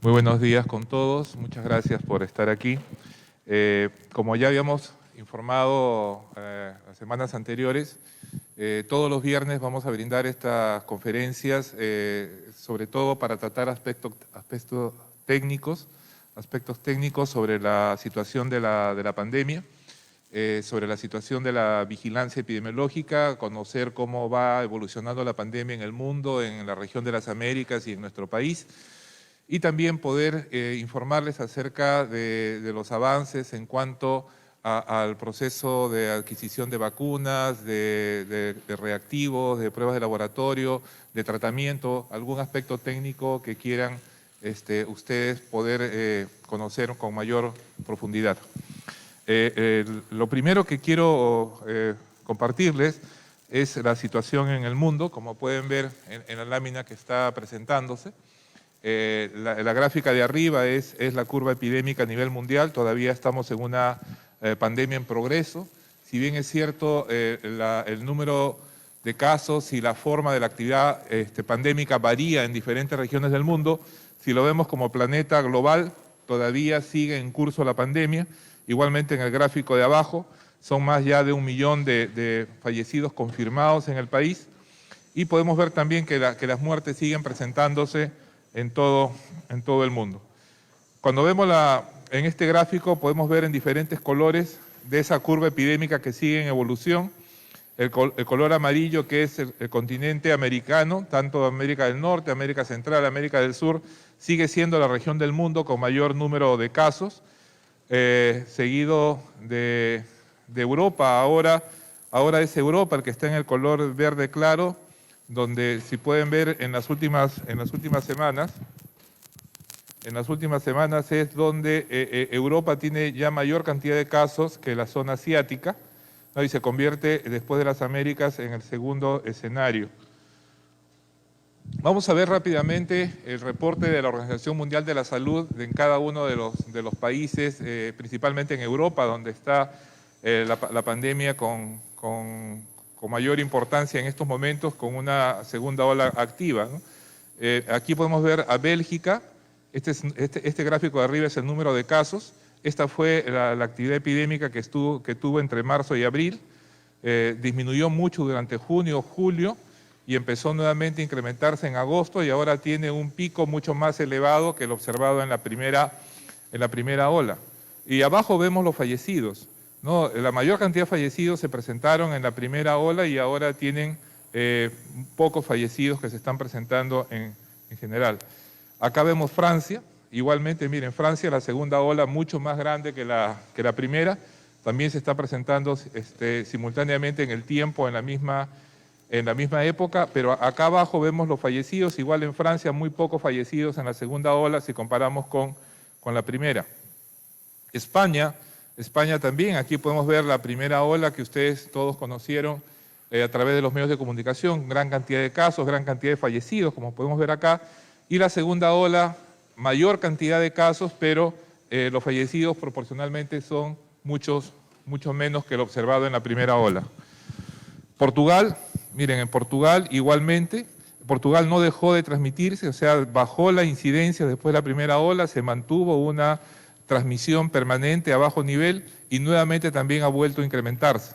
Muy buenos días con todos, muchas gracias por estar aquí. Como ya habíamos informado las semanas anteriores, todos los viernes vamos a brindar estas conferencias, sobre todo para tratar aspectos técnicos sobre la situación de la pandemia, sobre la situación de la vigilancia epidemiológica, conocer cómo va evolucionando la pandemia en el mundo, en la región de las Américas y en nuestro país, y también poder informarles acerca de los avances en cuanto al proceso de adquisición de vacunas, de reactivos, de pruebas de laboratorio, de tratamiento, algún aspecto técnico que quieran ustedes poder conocer con mayor profundidad. Lo primero que quiero compartirles es la situación en el mundo, como pueden ver en la lámina que está presentándose. La gráfica de arriba es la curva epidémica a nivel mundial. Todavía estamos en una pandemia en progreso. Si bien es cierto, el número de casos y la forma de la actividad pandémica varía en diferentes regiones del mundo, si lo vemos como planeta global, todavía sigue en curso la pandemia. Igualmente en el gráfico de abajo son más ya de 1 millón de fallecidos confirmados en el país, y podemos ver también que las muertes siguen presentándose en todo el mundo. Cuando vemos en este gráfico podemos ver en diferentes colores de esa curva epidémica que sigue en evolución. El color amarillo, que es el continente americano, tanto América del Norte, América Central, América del Sur, sigue siendo la región del mundo con mayor número de casos, seguido de Europa. Ahora es Europa el que está en el color verde claro, donde, si pueden ver, en las últimas semanas es donde Europa tiene ya mayor cantidad de casos que la zona asiática, ¿no? Y se convierte, después de las Américas, en el segundo escenario. Vamos a ver rápidamente el reporte de la Organización Mundial de la Salud en cada uno de los países, principalmente en Europa, donde está la pandemia con mayor importancia en estos momentos, con una segunda ola activa, ¿no? Aquí podemos ver a Bélgica. Este gráfico de arriba es el número de casos. Esta fue la actividad epidémica que tuvo entre marzo y abril. Disminuyó mucho durante junio, julio, y empezó nuevamente a incrementarse en agosto, y ahora tiene un pico mucho más elevado que el observado en la primera ola. Y abajo vemos los fallecidos, ¿no? La mayor cantidad de fallecidos se presentaron en la primera ola, y ahora tienen pocos fallecidos que se están presentando en general. Acá vemos Francia. Igualmente, miren, Francia, la segunda ola mucho más grande que la primera, también se está presentando simultáneamente en el tiempo, en la misma época, pero acá abajo vemos los fallecidos. Igual en Francia, muy pocos fallecidos en la segunda ola si comparamos con la primera. España también, aquí podemos ver la primera ola que ustedes todos conocieron a través de los medios de comunicación, gran cantidad de casos, gran cantidad de fallecidos, como podemos ver acá, y la segunda ola, mayor cantidad de casos, pero los fallecidos proporcionalmente son mucho menos que lo observado en la primera ola. Portugal, miren, en Portugal igualmente, Portugal no dejó de transmitirse, o sea, bajó la incidencia después de la primera ola, se mantuvo una transmisión permanente a bajo nivel y nuevamente también ha vuelto a incrementarse.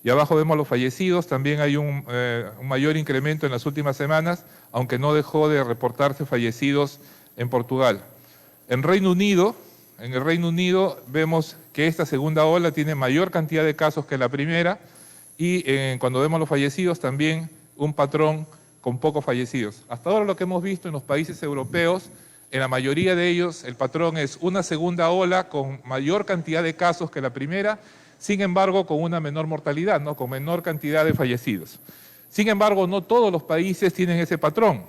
Y abajo vemos los fallecidos, también hay un mayor incremento en las últimas semanas, aunque no dejó de reportarse fallecidos en Portugal. En el Reino Unido vemos que esta segunda ola tiene mayor cantidad de casos que la primera, y cuando vemos los fallecidos también un patrón con pocos fallecidos. Hasta ahora lo que hemos visto en los países europeos, en la mayoría de ellos el patrón es una segunda ola con mayor cantidad de casos que la primera, sin embargo con una menor mortalidad, ¿no? Con menor cantidad de fallecidos. Sin embargo, no todos los países tienen ese patrón.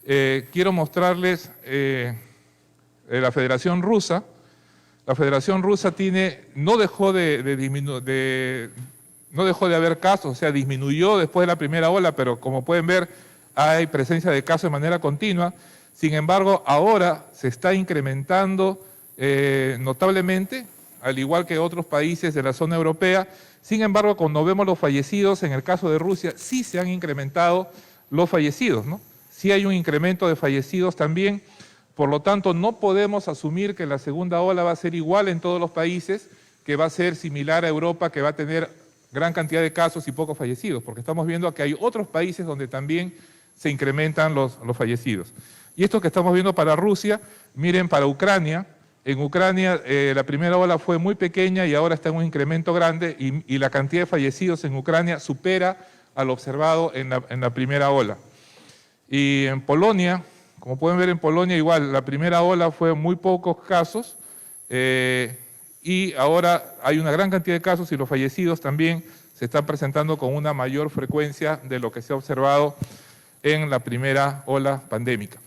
Quiero mostrarles la Federación Rusa. La Federación Rusa no dejó de haber casos, o sea, disminuyó después de la primera ola, pero como pueden ver, hay presencia de casos de manera continua. Sin embargo, ahora se está incrementando notablemente, al igual que otros países de la zona europea. Sin embargo, cuando vemos los fallecidos, en el caso de Rusia, sí se han incrementado los fallecidos, ¿no? Sí hay un incremento de fallecidos también, Por lo tanto, no podemos asumir que la segunda ola va a ser igual en todos los países, que va a ser similar a Europa, que va a tener gran cantidad de casos y pocos fallecidos, porque estamos viendo que hay otros países donde también se incrementan los fallecidos. Y esto que estamos viendo para Rusia, miren para Ucrania. En Ucrania la primera ola fue muy pequeña y ahora está en un incremento grande y la cantidad de fallecidos en Ucrania supera al observado en la primera ola. Y en Polonia, como pueden ver en Polonia igual, la primera ola fue muy pocos casos y ahora hay una gran cantidad de casos y los fallecidos también se están presentando con una mayor frecuencia de lo que se ha observado en la primera ola pandémica.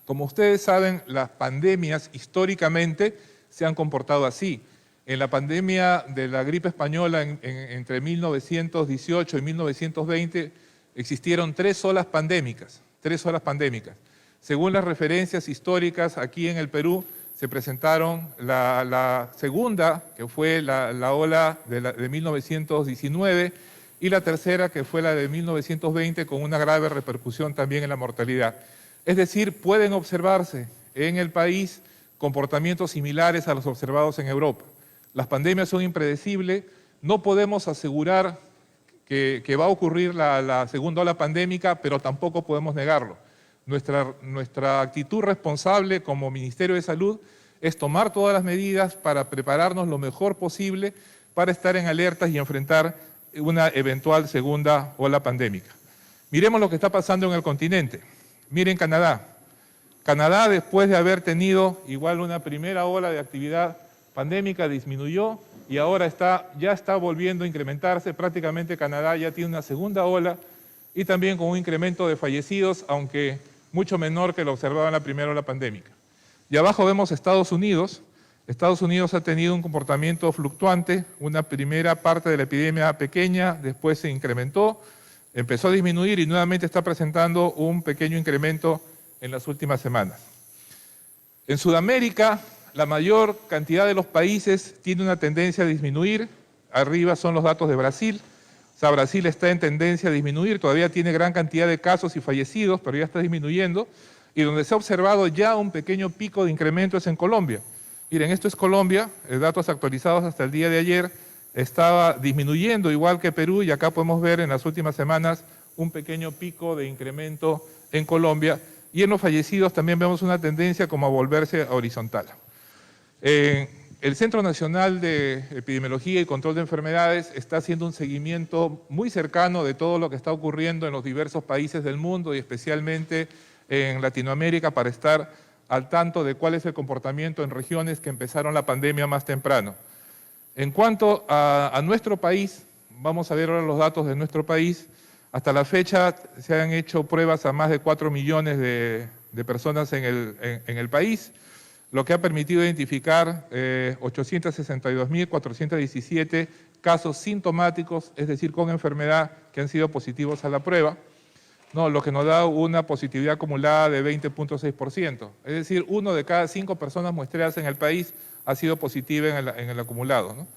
Como ustedes saben, las pandemias históricamente se han comportado así. En la pandemia de la gripe española entre 1918 y 1920 existieron 3 olas pandémicas, 3 olas pandémicas. Según las referencias históricas, aquí en el Perú se presentaron la segunda, que fue la ola de 1919, y la tercera, que fue la de 1920, con una grave repercusión también en la mortalidad. Es decir, pueden observarse en el país comportamientos similares a los observados en Europa. Las pandemias son impredecibles, no podemos asegurar que va a ocurrir la segunda ola pandémica, pero tampoco podemos negarlo. Nuestra actitud responsable como Ministerio de Salud es tomar todas las medidas para prepararnos lo mejor posible para estar en alertas y enfrentar una eventual segunda ola pandémica. Miremos lo que está pasando en el continente. Miren Canadá. Canadá, después de haber tenido igual una primera ola de actividad pandémica, disminuyó y ahora ya está volviendo a incrementarse. Prácticamente Canadá ya tiene una segunda ola y también con un incremento de fallecidos, aunque mucho menor que lo observado en la primera ola pandémica. Y abajo vemos Estados Unidos. Estados Unidos ha tenido un comportamiento fluctuante, una primera parte de la epidemia pequeña, después se incrementó, empezó a disminuir y nuevamente está presentando un pequeño incremento en las últimas semanas. En Sudamérica, la mayor cantidad de los países tiene una tendencia a disminuir. Arriba son los datos de Brasil. O sea, Brasil está en tendencia a disminuir, todavía tiene gran cantidad de casos y fallecidos, pero ya está disminuyendo. Y donde se ha observado ya un pequeño pico de incremento es en Colombia. Miren, esto es Colombia, datos actualizados hasta el día de ayer, estaba disminuyendo igual que Perú y acá podemos ver en las últimas semanas un pequeño pico de incremento en Colombia y en los fallecidos también vemos una tendencia como a volverse horizontal. El Centro Nacional de Epidemiología y Control de Enfermedades está haciendo un seguimiento muy cercano de todo lo que está ocurriendo en los diversos países del mundo y especialmente en Latinoamérica para estar al tanto de cuál es el comportamiento en regiones que empezaron la pandemia más temprano. En cuanto a nuestro país, vamos a ver ahora los datos de nuestro país. Hasta la fecha se han hecho pruebas a más de 4 millones de personas en el país, lo que ha permitido identificar 862.417 casos sintomáticos, es decir, con enfermedad que han sido positivos a la prueba, ¿no? Lo que nos da una positividad acumulada de 20.6%. Es decir, 1 de cada 5 personas muestreadas en el país ha sido positiva en el acumulado, ¿no?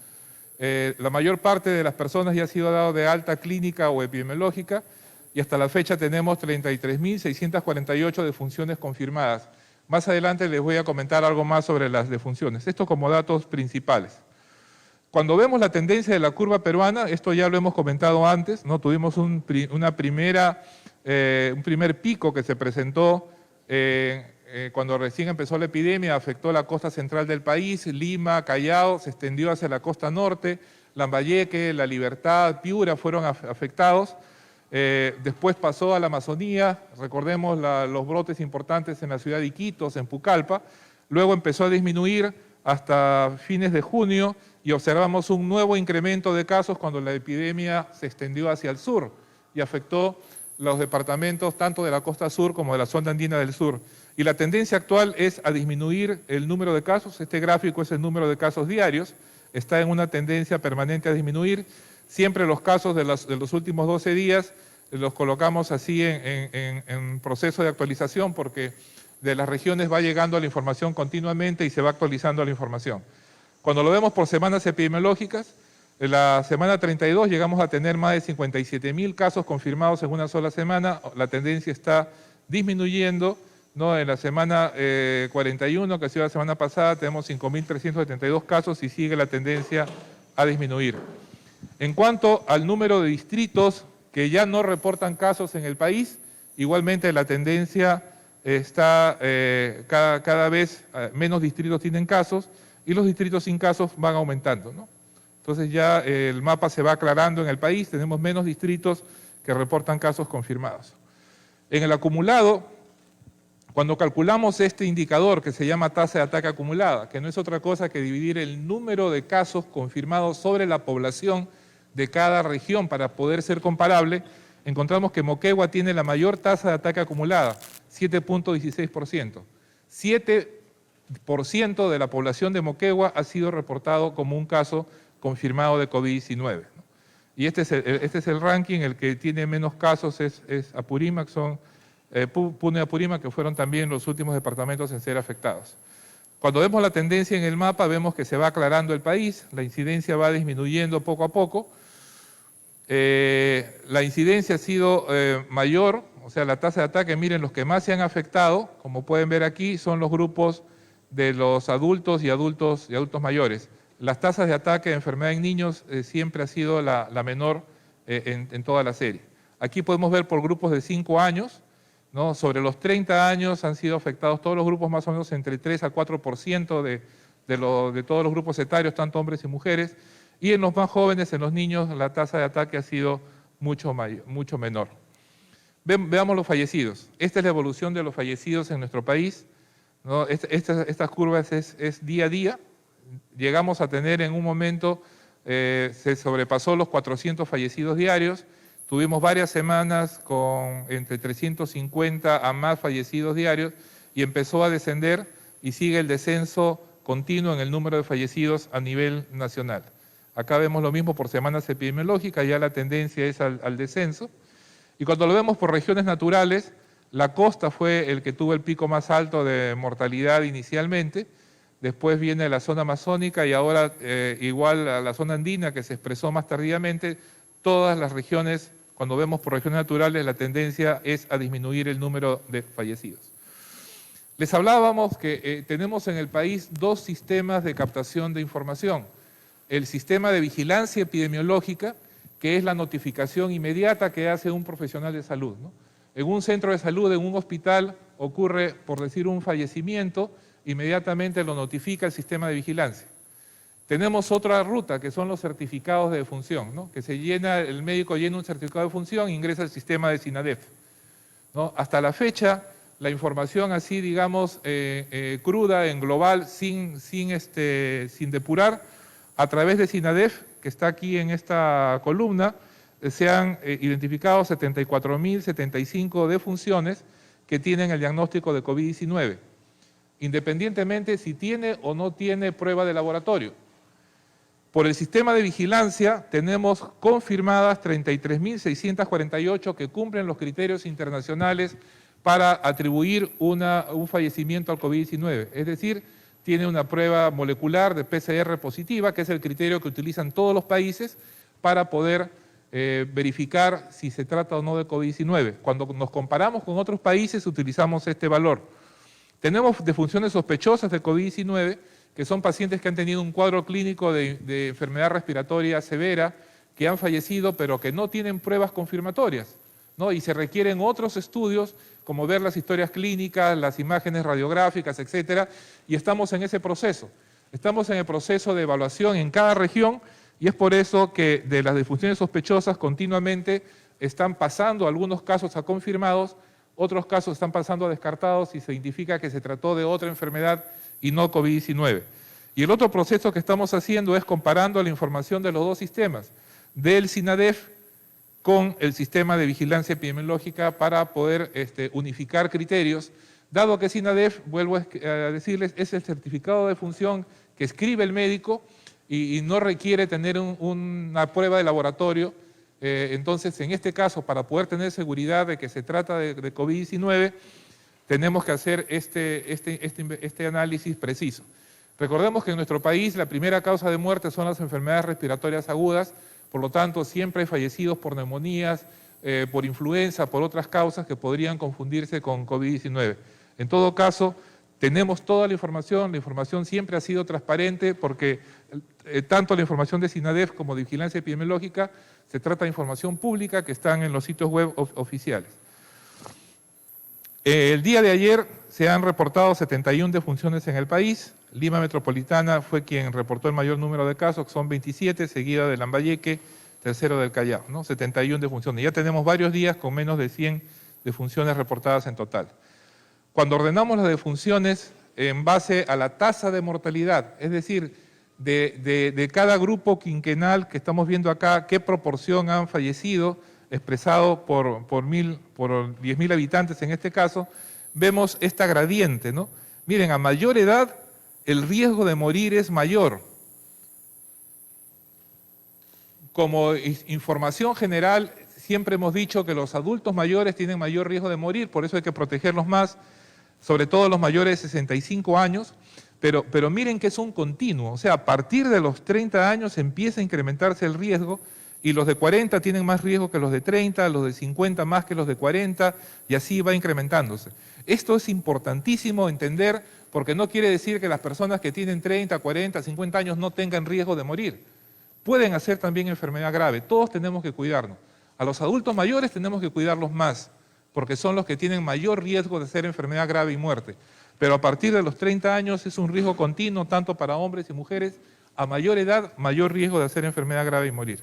La mayor parte de las personas ya ha sido dado de alta clínica o epidemiológica y hasta la fecha tenemos 33.648 defunciones confirmadas. Más adelante les voy a comentar algo más sobre las defunciones. Esto como datos principales. Cuando vemos la tendencia de la curva peruana, esto ya lo hemos comentado antes, ¿no? Tuvimos un primer pico que se presentó cuando recién empezó la epidemia, afectó la costa central del país, Lima, Callao, se extendió hacia la costa norte, Lambayeque, La Libertad, Piura fueron afectados. Después pasó a la Amazonía, recordemos los brotes importantes en la ciudad de Iquitos, en Pucallpa. Luego empezó a disminuir hasta fines de junio y observamos un nuevo incremento de casos cuando la epidemia se extendió hacia el sur y afectó los departamentos tanto de la costa sur como de la zona andina del sur. Y la tendencia actual es a disminuir el número de casos. Este gráfico es el número de casos diarios, está en una tendencia permanente a disminuir. Siempre los casos de los últimos 12 días los colocamos así en proceso de actualización porque de las regiones va llegando la información continuamente y se va actualizando la información. Cuando lo vemos por semanas epidemiológicas, en la semana 32 llegamos a tener más de 57.000 casos confirmados en una sola semana, la tendencia está disminuyendo, ¿no? En la semana 41, que ha sido la semana pasada, tenemos 5.372 casos y sigue la tendencia a disminuir. En cuanto al número de distritos que ya no reportan casos en el país, igualmente la tendencia está cada vez menos distritos tienen casos y los distritos sin casos van aumentando, ¿no? Entonces ya el mapa se va aclarando en el país, tenemos menos distritos que reportan casos confirmados. En el acumulado, cuando calculamos este indicador que se llama tasa de ataque acumulada, que no es otra cosa que dividir el número de casos confirmados sobre la población de cada región para poder ser comparable, encontramos que Moquegua tiene la mayor tasa de ataque acumulada, 7.16%. 7% de la población de Moquegua ha sido reportado como un caso confirmado de COVID-19. Y este es el ranking, el que tiene menos casos es Apurímac, son Puno y Apurímac, que fueron también los últimos departamentos en ser afectados. Cuando vemos la tendencia en el mapa, vemos que se va aclarando el país, la incidencia va disminuyendo poco a poco. La incidencia ha sido mayor, o sea, la tasa de ataque, miren, los que más se han afectado, como pueden ver aquí, son los grupos de los adultos y adultos mayores. Las tasas de ataque de enfermedad en niños siempre ha sido la menor en toda la serie. Aquí podemos ver por grupos de 5 años, ¿no? Sobre los 30 años han sido afectados todos los grupos, más o menos entre 3 a 4% de todos los grupos etarios, tanto hombres y mujeres, y en los más jóvenes, en los niños, la tasa de ataque ha sido mucho menor. Veamos los fallecidos. Esta es la evolución de los fallecidos en nuestro país, ¿no? Estas curvas es día a día. Llegamos a tener en un momento, se sobrepasó los 400 fallecidos diarios, tuvimos varias semanas con entre 350 a más fallecidos diarios y empezó a descender y sigue el descenso continuo en el número de fallecidos a nivel nacional. Acá vemos lo mismo por semanas epidemiológicas, ya la tendencia es al descenso. Y cuando lo vemos por regiones naturales, la costa fue el que tuvo el pico más alto de mortalidad inicialmente, después viene la zona amazónica y ahora igual a la zona andina que se expresó más tardíamente, todas las regiones, cuando vemos por regiones naturales, la tendencia es a disminuir el número de fallecidos. Les hablábamos que tenemos en el país 2 sistemas de captación de información. El sistema de vigilancia epidemiológica, que es la notificación inmediata que hace un profesional de salud, ¿no? En un centro de salud, en un hospital, ocurre, por decir, un fallecimiento, inmediatamente lo notifica el sistema de vigilancia. Tenemos otra ruta, que son los certificados de defunción, ¿no? Que el médico llena un certificado de defunción e ingresa al sistema de SINADEF, ¿no? Hasta la fecha, la información así, digamos, cruda, en global, sin depurar, a través de SINADEF, que está aquí en esta columna, se han identificado 74.075 defunciones que tienen el diagnóstico de COVID-19, independientemente si tiene o no tiene prueba de laboratorio. Por el sistema de vigilancia tenemos confirmadas 33.648 que cumplen los criterios internacionales para atribuir un fallecimiento al COVID-19, es decir, tiene una prueba molecular de PCR positiva, que es el criterio que utilizan todos los países para poder verificar si se trata o no de COVID-19. Cuando nos comparamos con otros países utilizamos este valor. Tenemos defunciones sospechosas de COVID-19, que son pacientes que han tenido un cuadro clínico de enfermedad respiratoria severa, que han fallecido pero que no tienen pruebas confirmatorias, ¿no? Y se requieren otros estudios, como ver las historias clínicas, las imágenes radiográficas, etcétera, y estamos en ese proceso. Estamos en el proceso de evaluación en cada región y es por eso que de las defunciones sospechosas continuamente están pasando algunos casos a confirmados, otros casos están pasando a descartados y se identifica que se trató de otra enfermedad y no COVID-19. Y el otro proceso que estamos haciendo es comparando la información de los 2 sistemas, del SINADEF con el sistema de vigilancia epidemiológica para poder unificar criterios, dado que SINADEF, vuelvo a decirles, es el certificado de defunción que escribe el médico y no requiere tener una prueba de laboratorio. Entonces, en este caso, para poder tener seguridad de que se trata de COVID-19, tenemos que hacer este análisis preciso. Recordemos que en nuestro país la primera causa de muerte son las enfermedades respiratorias agudas, por lo tanto siempre hay fallecidos por neumonías, por influenza, por otras causas que podrían confundirse con COVID-19. En todo caso, tenemos toda la información siempre ha sido transparente porque tanto la información de SINADEF como de Vigilancia Epidemiológica se trata de información pública que están en los sitios web oficiales. El día de ayer se han reportado 71 defunciones en el país. Lima Metropolitana fue quien reportó el mayor número de casos, que son 27, seguida de Lambayeque, tercero del Callao, ¿no? 71 defunciones. Ya tenemos varios días con menos de 100 defunciones reportadas en total. Cuando ordenamos las defunciones en base a la tasa de mortalidad, es decir, de cada grupo quinquenal que estamos viendo acá, qué proporción han fallecido, expresado por 10.000 habitantes en este caso, vemos esta gradiente, ¿no? Miren, a mayor edad el riesgo de morir es mayor. Como información general, siempre hemos dicho que los adultos mayores tienen mayor riesgo de morir, por eso hay que protegerlos más, sobre todo los mayores de 65 años, pero miren que es un continuo, o sea, a partir de los 30 años empieza a incrementarse el riesgo y los de 40 tienen más riesgo que los de 30, los de 50 más que los de 40 y así va incrementándose. Esto es importantísimo entender porque no quiere decir que las personas que tienen 30, 40, 50 años no tengan riesgo de morir. Pueden hacer también enfermedad grave, todos tenemos que cuidarnos. A los adultos mayores tenemos que cuidarlos más, porque son los que tienen mayor riesgo de hacer enfermedad grave y muerte. Pero a partir de los 30 años es un riesgo continuo, tanto para hombres y mujeres, a mayor edad, mayor riesgo de hacer enfermedad grave y morir.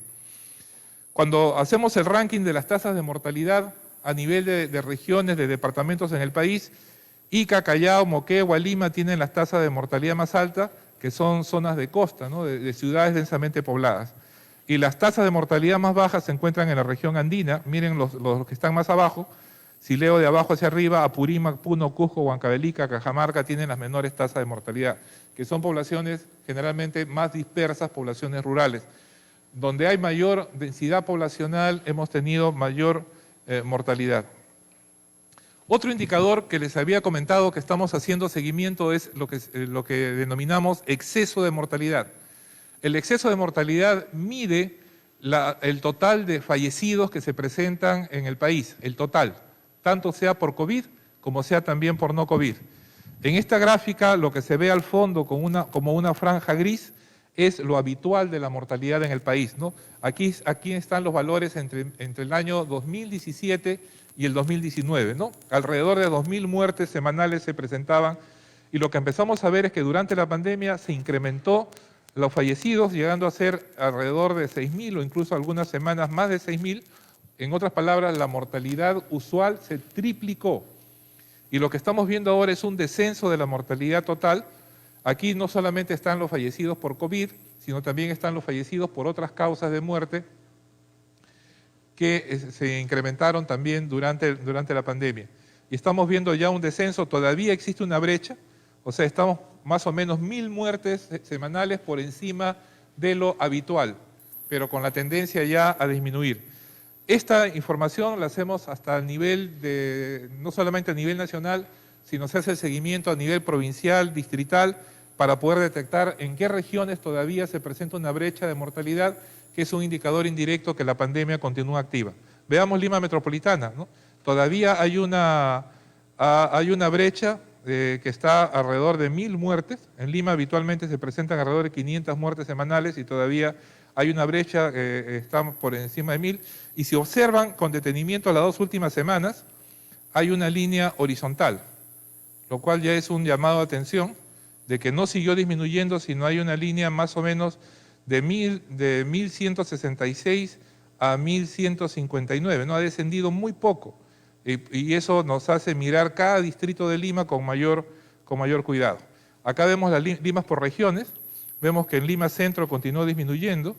Cuando hacemos el ranking de las tasas de mortalidad a nivel de regiones, de departamentos en el país, Ica, Callao, Moquegua, Lima tienen las tasas de mortalidad más altas, que son zonas de costa, ¿no? de ciudades densamente pobladas. Y las tasas de mortalidad más bajas se encuentran en la región andina, miren los que están más abajo, si leo de abajo hacia arriba, Apurímac, Puno, Cusco, Huancavelica, Cajamarca tienen las menores tasas de mortalidad, que son poblaciones generalmente más dispersas, poblaciones rurales. Donde hay mayor densidad poblacional hemos tenido mayor mortalidad. Otro indicador que les había comentado que estamos haciendo seguimiento es lo que denominamos exceso de mortalidad. El exceso de mortalidad mide el total de fallecidos que se presentan en el país, el total, tanto sea por COVID como sea también por no COVID. En esta gráfica lo que se ve al fondo como una franja gris es lo habitual de la mortalidad en el país, ¿no? Aquí están los valores entre el año 2017 y el 2019, ¿no? Alrededor de 2.000 muertes semanales se presentaban y lo que empezamos a ver es que durante la pandemia se incrementó los fallecidos, llegando a ser alrededor de 6.000 o incluso algunas semanas más de 6.000. En otras palabras, la mortalidad usual se triplicó. Y lo que estamos viendo ahora es un descenso de la mortalidad total. Aquí no solamente están los fallecidos por COVID, sino también están los fallecidos por otras causas de muerte que se incrementaron también durante la pandemia. Y estamos viendo ya un descenso, todavía existe una brecha, o sea, estamos más o menos 1.000 muertes semanales por encima de lo habitual, pero con la tendencia ya a disminuir. Esta información la hacemos hasta el nivel no solamente a nivel nacional, sino se hace el seguimiento a nivel provincial, distrital, para poder detectar en qué regiones todavía se presenta una brecha de mortalidad, que es un indicador indirecto que la pandemia continúa activa. Veamos Lima Metropolitana, ¿no? Todavía hay una brecha que está alrededor de 1.000 muertes. En Lima habitualmente se presentan alrededor de 500 muertes semanales y todavía hay una brecha que está por encima de 1.000. Y si observan con detenimiento las 2 últimas semanas, hay una línea horizontal, lo cual ya es un llamado de atención de que no siguió disminuyendo, sino hay una línea más o menos de 1.166 a 1.159, ¿no? Ha descendido muy poco y eso nos hace mirar cada distrito de Lima con mayor cuidado. Acá vemos las Limas por regiones, vemos que en Lima Centro continuó disminuyendo,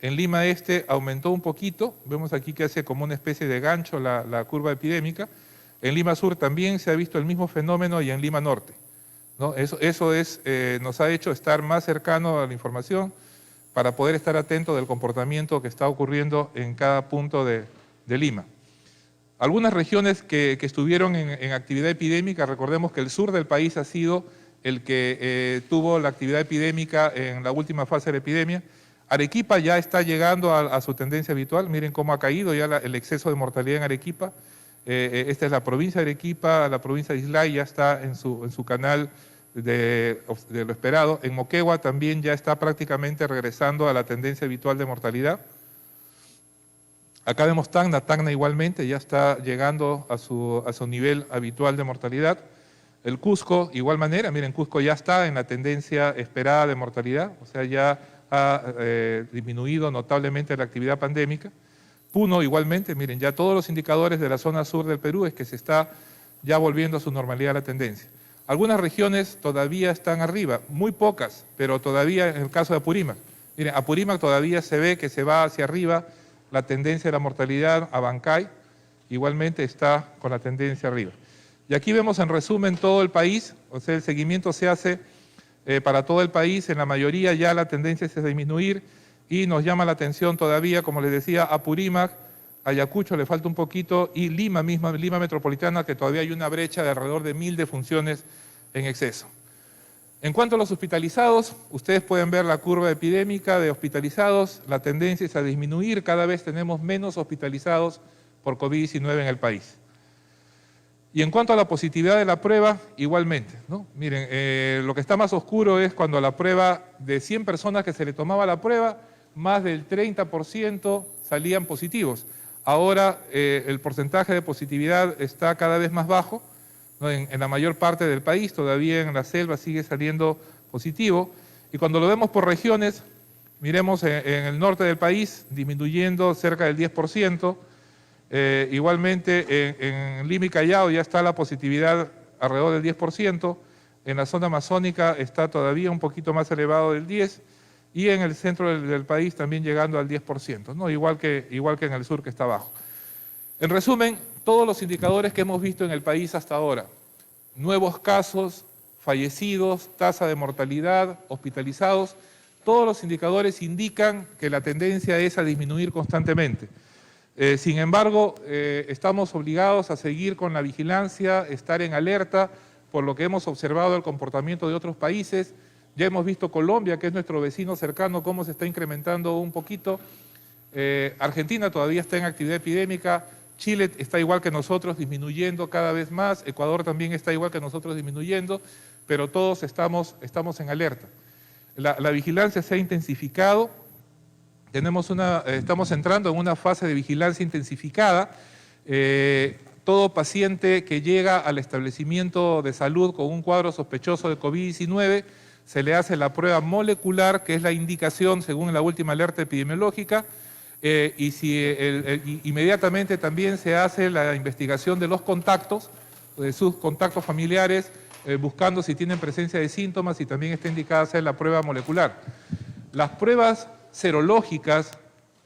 en Lima Este aumentó un poquito, vemos aquí que hace como una especie de gancho la curva epidémica, en Lima Sur también se ha visto el mismo fenómeno y en Lima Norte, ¿no? Eso nos ha hecho estar más cercano a la información para poder estar atento del comportamiento que está ocurriendo en cada punto de Lima. Algunas regiones que estuvieron en actividad epidémica, recordemos que el sur del país ha sido el que tuvo la actividad epidémica en la última fase de la epidemia. Arequipa ya está llegando a su tendencia habitual, miren cómo ha caído ya el exceso de mortalidad en Arequipa. Esta es la provincia de Arequipa, la provincia de Islay ya está en su canal de lo esperado. En Moquegua también ya está prácticamente regresando a la tendencia habitual de mortalidad. Acá vemos Tacna, Tacna igualmente ya está llegando a su nivel habitual de mortalidad. El Cusco, igual manera, miren, Cusco ya está en la tendencia esperada de mortalidad, o sea, ya ha disminuido notablemente la actividad pandémica. Puno, igualmente, miren, ya todos los indicadores de la zona sur del Perú es que se está ya volviendo a su normalidad la tendencia. Algunas regiones todavía están arriba, muy pocas, pero todavía en el caso de Apurímac. Miren, Apurímac todavía se ve que se va hacia arriba la tendencia de la mortalidad. Abancay igualmente está con la tendencia arriba. Y aquí vemos en resumen todo el país, o sea, el seguimiento se hace para todo el país, en la mayoría ya la tendencia es a disminuir y nos llama la atención todavía, como les decía, Apurímac, Ayacucho le falta un poquito y Lima misma, Lima metropolitana, que todavía hay una brecha de alrededor de 1000 defunciones en exceso. En cuanto a los hospitalizados, ustedes pueden ver la curva epidémica de hospitalizados, la tendencia es a disminuir, cada vez tenemos menos hospitalizados por COVID-19 en el país. Y en cuanto a la positividad de la prueba, igualmente, ¿no? Miren, lo que está más oscuro es cuando la prueba, de 100 personas que se le tomaba la prueba, más del 30% salían positivos. Ahora el porcentaje de positividad está cada vez más bajo, ¿no? En la mayor parte del país, todavía en la selva sigue saliendo positivo. Y cuando lo vemos por regiones, miremos en el norte del país disminuyendo cerca del 10%, igualmente en Lima y Callao ya está la positividad alrededor del 10%, en la zona amazónica está todavía un poquito más elevado del 10%, y en el centro del país también llegando al 10%, ¿no? igual que en el sur que está abajo. En resumen, todos los indicadores que hemos visto en el país hasta ahora, nuevos casos, fallecidos, tasa de mortalidad, hospitalizados, todos los indicadores indican que la tendencia es a disminuir constantemente. Sin embargo, estamos obligados a seguir con la vigilancia, estar en alerta por lo que hemos observado del comportamiento de otros países. Ya hemos visto Colombia, que es nuestro vecino cercano, cómo se está incrementando un poquito. Argentina todavía está en actividad epidémica, Chile está igual que nosotros, disminuyendo cada vez más, Ecuador también está igual que nosotros, disminuyendo, pero todos estamos en alerta. La vigilancia se ha intensificado, estamos entrando en una fase de vigilancia intensificada. Todo paciente que llega al establecimiento de salud con un cuadro sospechoso de COVID-19, se le hace la prueba molecular, que es la indicación según la última alerta epidemiológica, inmediatamente también se hace la investigación de los contactos, de sus contactos familiares, buscando si tienen presencia de síntomas y también está indicada hacer la prueba molecular. Las pruebas serológicas,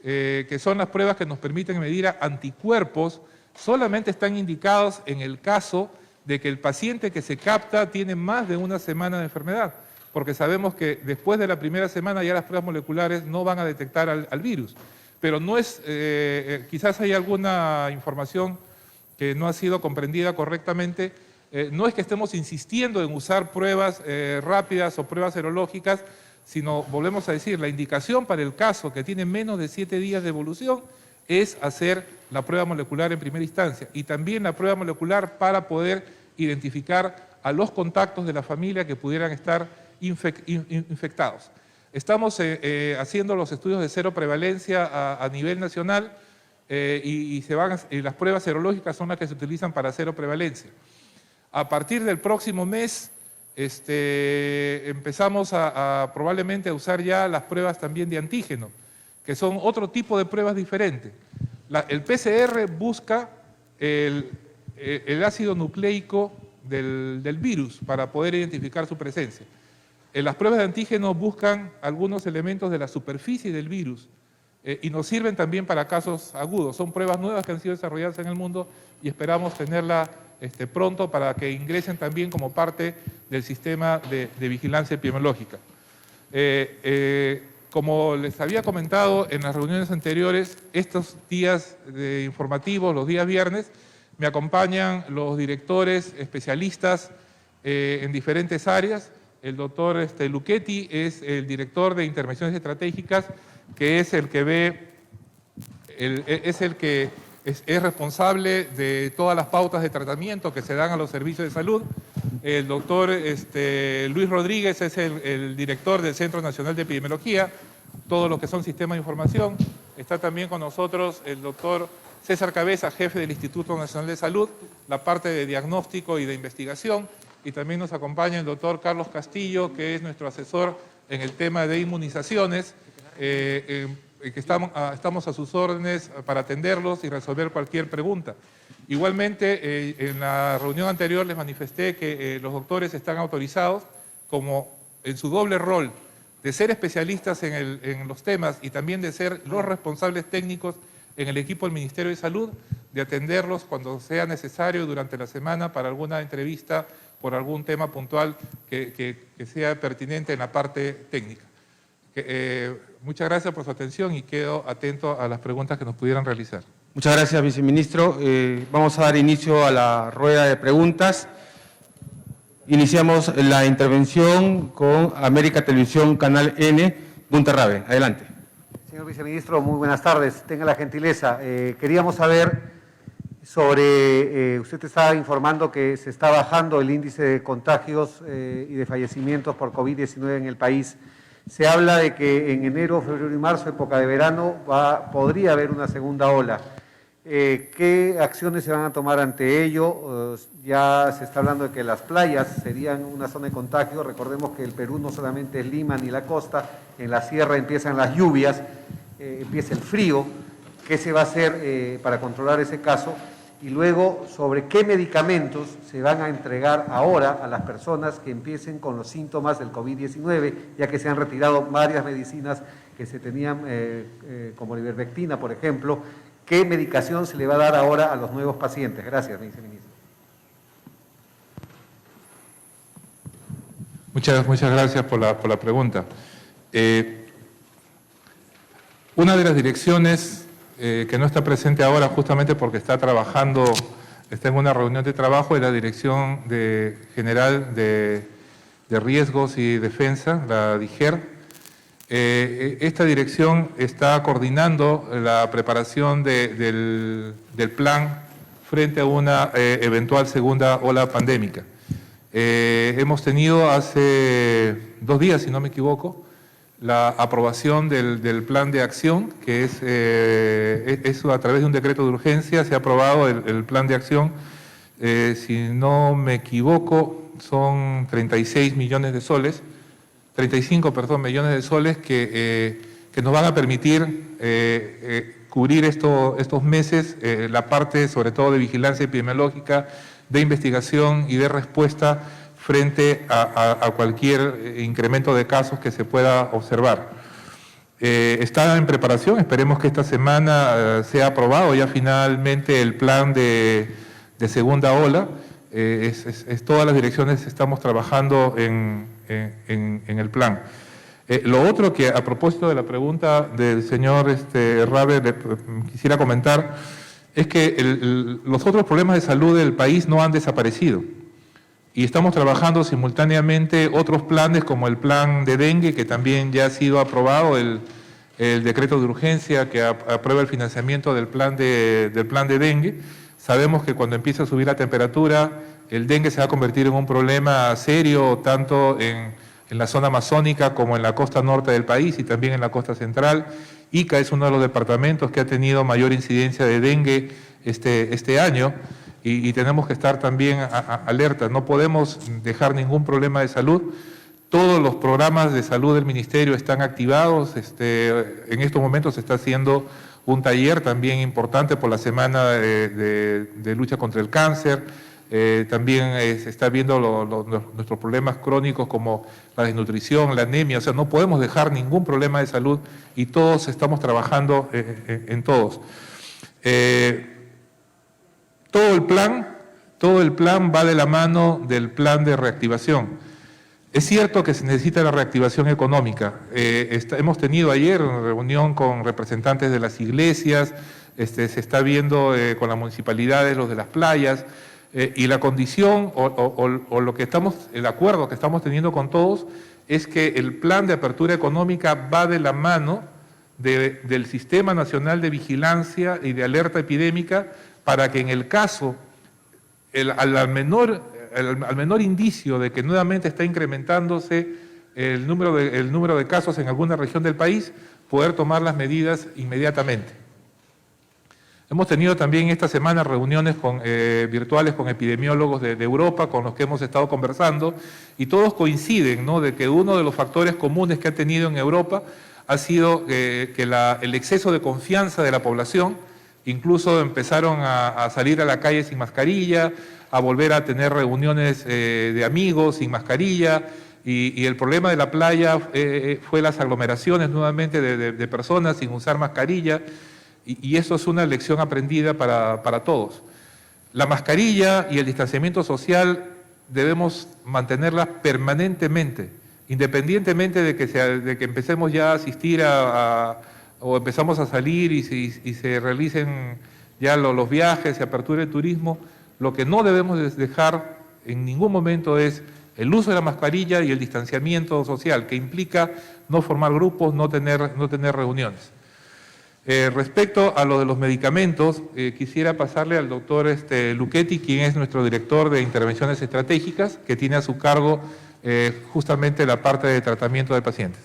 que son las pruebas que nos permiten medir anticuerpos, solamente están indicados en el caso de que el paciente que se capta tiene más de una semana de enfermedad, porque sabemos que después de la primera semana ya las pruebas moleculares no van a detectar al virus. Pero no es, quizás hay alguna información que no ha sido comprendida correctamente, no es que estemos insistiendo en usar pruebas rápidas o pruebas serológicas, sino, volvemos a decir, la indicación para el caso que tiene menos de 7 días de evolución es hacer la prueba molecular en primera instancia y también la prueba molecular para poder identificar a los contactos de la familia que pudieran estar infectados. Estamos haciendo los estudios de cero prevalencia a nivel nacional y las pruebas serológicas son las que se utilizan para cero prevalencia. A partir del próximo mes empezamos probablemente a usar ya las pruebas también de antígeno, que son otro tipo de pruebas diferentes. El PCR busca el ácido nucleico del virus para poder identificar su presencia. Las pruebas de antígeno buscan algunos elementos de la superficie del virus y nos sirven también para casos agudos. Son pruebas nuevas que han sido desarrolladas en el mundo y esperamos tenerla pronto para que ingresen también como parte del sistema de vigilancia epidemiológica. Como les había comentado en las reuniones anteriores, estos días informativos, los días viernes, me acompañan los directores especialistas en diferentes áreas. El doctor Luchetti es el director de intervenciones estratégicas, que es el que es responsable de todas las pautas de tratamiento que se dan a los servicios de salud. El doctor Luis Rodríguez es el director del Centro Nacional de Epidemiología, todo lo que son sistemas de información. Está también con nosotros el doctor César Cabeza, jefe del Instituto Nacional de Salud, la parte de diagnóstico y de investigación. Y también nos acompaña el doctor Carlos Castillo, que es nuestro asesor en el tema de inmunizaciones, que estamos a sus órdenes para atenderlos y resolver cualquier pregunta. Igualmente, en la reunión anterior les manifesté que los doctores están autorizados, como en su doble rol, de ser especialistas en los temas y también de ser los responsables técnicos en el equipo del Ministerio de Salud, de atenderlos cuando sea necesario durante la semana para alguna entrevista por algún tema puntual que sea pertinente en la parte técnica. Muchas gracias por su atención y quedo atento a las preguntas que nos pudieran realizar. Muchas gracias, viceministro. Vamos a dar inicio a la rueda de preguntas. Iniciamos la intervención con América Televisión, Canal N, Bunterrabe. Adelante. Señor viceministro, muy buenas tardes. Tenga la gentileza. Queríamos saber sobre, usted estaba informando que se está bajando el índice de contagios y de fallecimientos por COVID-19 en el país. Se habla de que en enero, febrero y marzo, época de verano, podría haber una segunda ola. ¿Qué acciones se van a tomar ante ello? Ya se está hablando de que las playas serían una zona de contagio. Recordemos que el Perú no solamente es Lima ni la costa, en la sierra empiezan las lluvias, empieza el frío. ¿Qué se va a hacer para controlar ese caso? Y luego, sobre qué medicamentos se van a entregar ahora a las personas que empiecen con los síntomas del COVID-19, ya que se han retirado varias medicinas que se tenían, como la ivermectina, por ejemplo. ¿Qué medicación se le va a dar ahora a los nuevos pacientes? Gracias, viceministro. Muchas gracias por la pregunta. Una de las direcciones que no está presente ahora justamente porque está en una reunión de trabajo, es la Dirección General de Riesgos y Defensa, la DIGER. Esta dirección está coordinando la preparación del plan frente a una eventual segunda ola pandémica. Hemos tenido hace 2 días, si no me equivoco, la aprobación del plan de acción, que es a través de un decreto de urgencia, se ha aprobado el plan de acción. Si no me equivoco, son 36 millones de soles, 35, perdón, millones de soles que nos van a permitir cubrir estos meses, la parte sobre todo de vigilancia epidemiológica, de investigación y de respuesta frente a cualquier incremento de casos que se pueda observar. Está en preparación, esperemos que esta semana sea aprobado ya finalmente el plan de segunda ola. Todas las direcciones estamos trabajando en el plan. Lo otro que a propósito de la pregunta del señor Rabe quisiera comentar es que los otros problemas de salud del país no han desaparecido y estamos trabajando simultáneamente otros planes como el plan de dengue, que también ya ha sido aprobado, el decreto de urgencia que aprueba el financiamiento del plan de dengue. Sabemos que cuando empieza a subir la temperatura, el dengue se va a convertir en un problema serio, tanto en la zona amazónica como en la costa norte del país y también en la costa central. Ica es uno de los departamentos que ha tenido mayor incidencia de dengue este año y tenemos que estar también alerta. No podemos dejar ningún problema de salud. Todos los programas de salud del Ministerio están activados. En estos momentos se está haciendo un taller también importante por la semana de lucha contra el cáncer. También se está viendo nuestros problemas crónicos como la desnutrición, la anemia. O sea, no podemos dejar ningún problema de salud y todos estamos trabajando en todos. Todo el plan va de la mano del plan de reactivación. Es cierto que se necesita la reactivación económica. Hemos tenido ayer una reunión con representantes de las iglesias, se está viendo con las municipalidades, los de las playas, y la condición el acuerdo que estamos teniendo con todos es que el plan de apertura económica va de la mano del Sistema Nacional de Vigilancia y de Alerta Epidémica para que en el caso, al menor indicio de que nuevamente está incrementándose el número de casos en alguna región del país, poder tomar las medidas inmediatamente. Hemos tenido también esta semana reuniones virtuales con epidemiólogos de Europa, con los que hemos estado conversando, y todos coinciden, ¿no?, de que uno de los factores comunes que ha tenido en Europa ha sido que el exceso de confianza de la población. Incluso empezaron a salir a la calle sin mascarilla, a volver a tener reuniones de amigos sin mascarilla, y el problema de la playa fue las aglomeraciones nuevamente de personas sin usar mascarilla, y eso es una lección aprendida para todos. La mascarilla y el distanciamiento social debemos mantenerlas permanentemente, independientemente de que empecemos ya a asistir o empezamos a salir y se realicen ya los viajes, se aperture el turismo. Lo que no debemos dejar en ningún momento es el uso de la mascarilla y el distanciamiento social, que implica no formar grupos, no tener reuniones. Respecto a lo de los medicamentos, quisiera pasarle al doctor Luchetti, quien es nuestro director de intervenciones estratégicas, que tiene a su cargo justamente la parte de tratamiento de pacientes.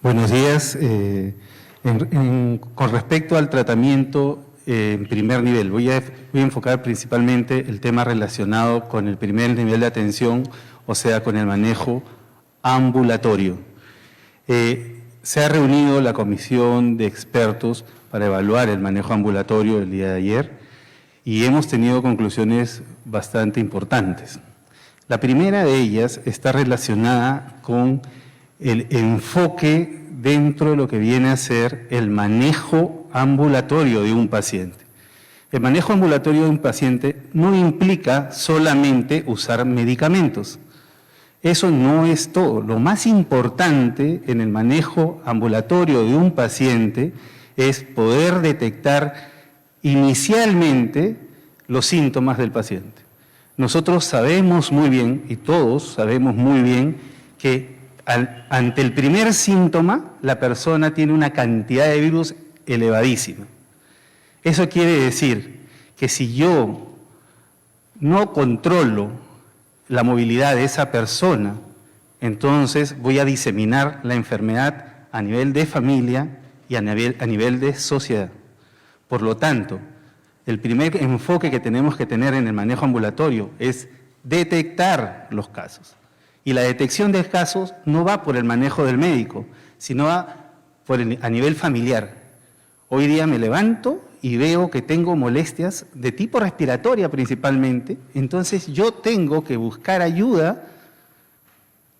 Buenos días. Con respecto al tratamiento en primer nivel, voy a enfocar principalmente el tema relacionado con el primer nivel de atención, o sea, con el manejo ambulatorio. Se ha reunido la comisión de expertos para evaluar el manejo ambulatorio el día de ayer y hemos tenido conclusiones bastante importantes. La primera de ellas está relacionada con el enfoque dentro de lo que viene a ser el manejo ambulatorio de un paciente. El manejo ambulatorio de un paciente no implica solamente usar medicamentos. Eso no es todo. Lo más importante en el manejo ambulatorio de un paciente es poder detectar inicialmente los síntomas del paciente. Nosotros sabemos muy bien, y todos sabemos muy bien, que ante el primer síntoma la persona tiene una cantidad de virus elevadísima. Eso quiere decir que si yo no controlo la movilidad de esa persona, entonces voy a diseminar la enfermedad a nivel de familia y a nivel de sociedad. Por lo tanto, el primer enfoque que tenemos que tener en el manejo ambulatorio es detectar los casos. Y la detección de casos no va por el manejo del médico, sino va a nivel familiar. Hoy día me levanto y veo que tengo molestias de tipo respiratoria principalmente, entonces yo tengo que buscar ayuda,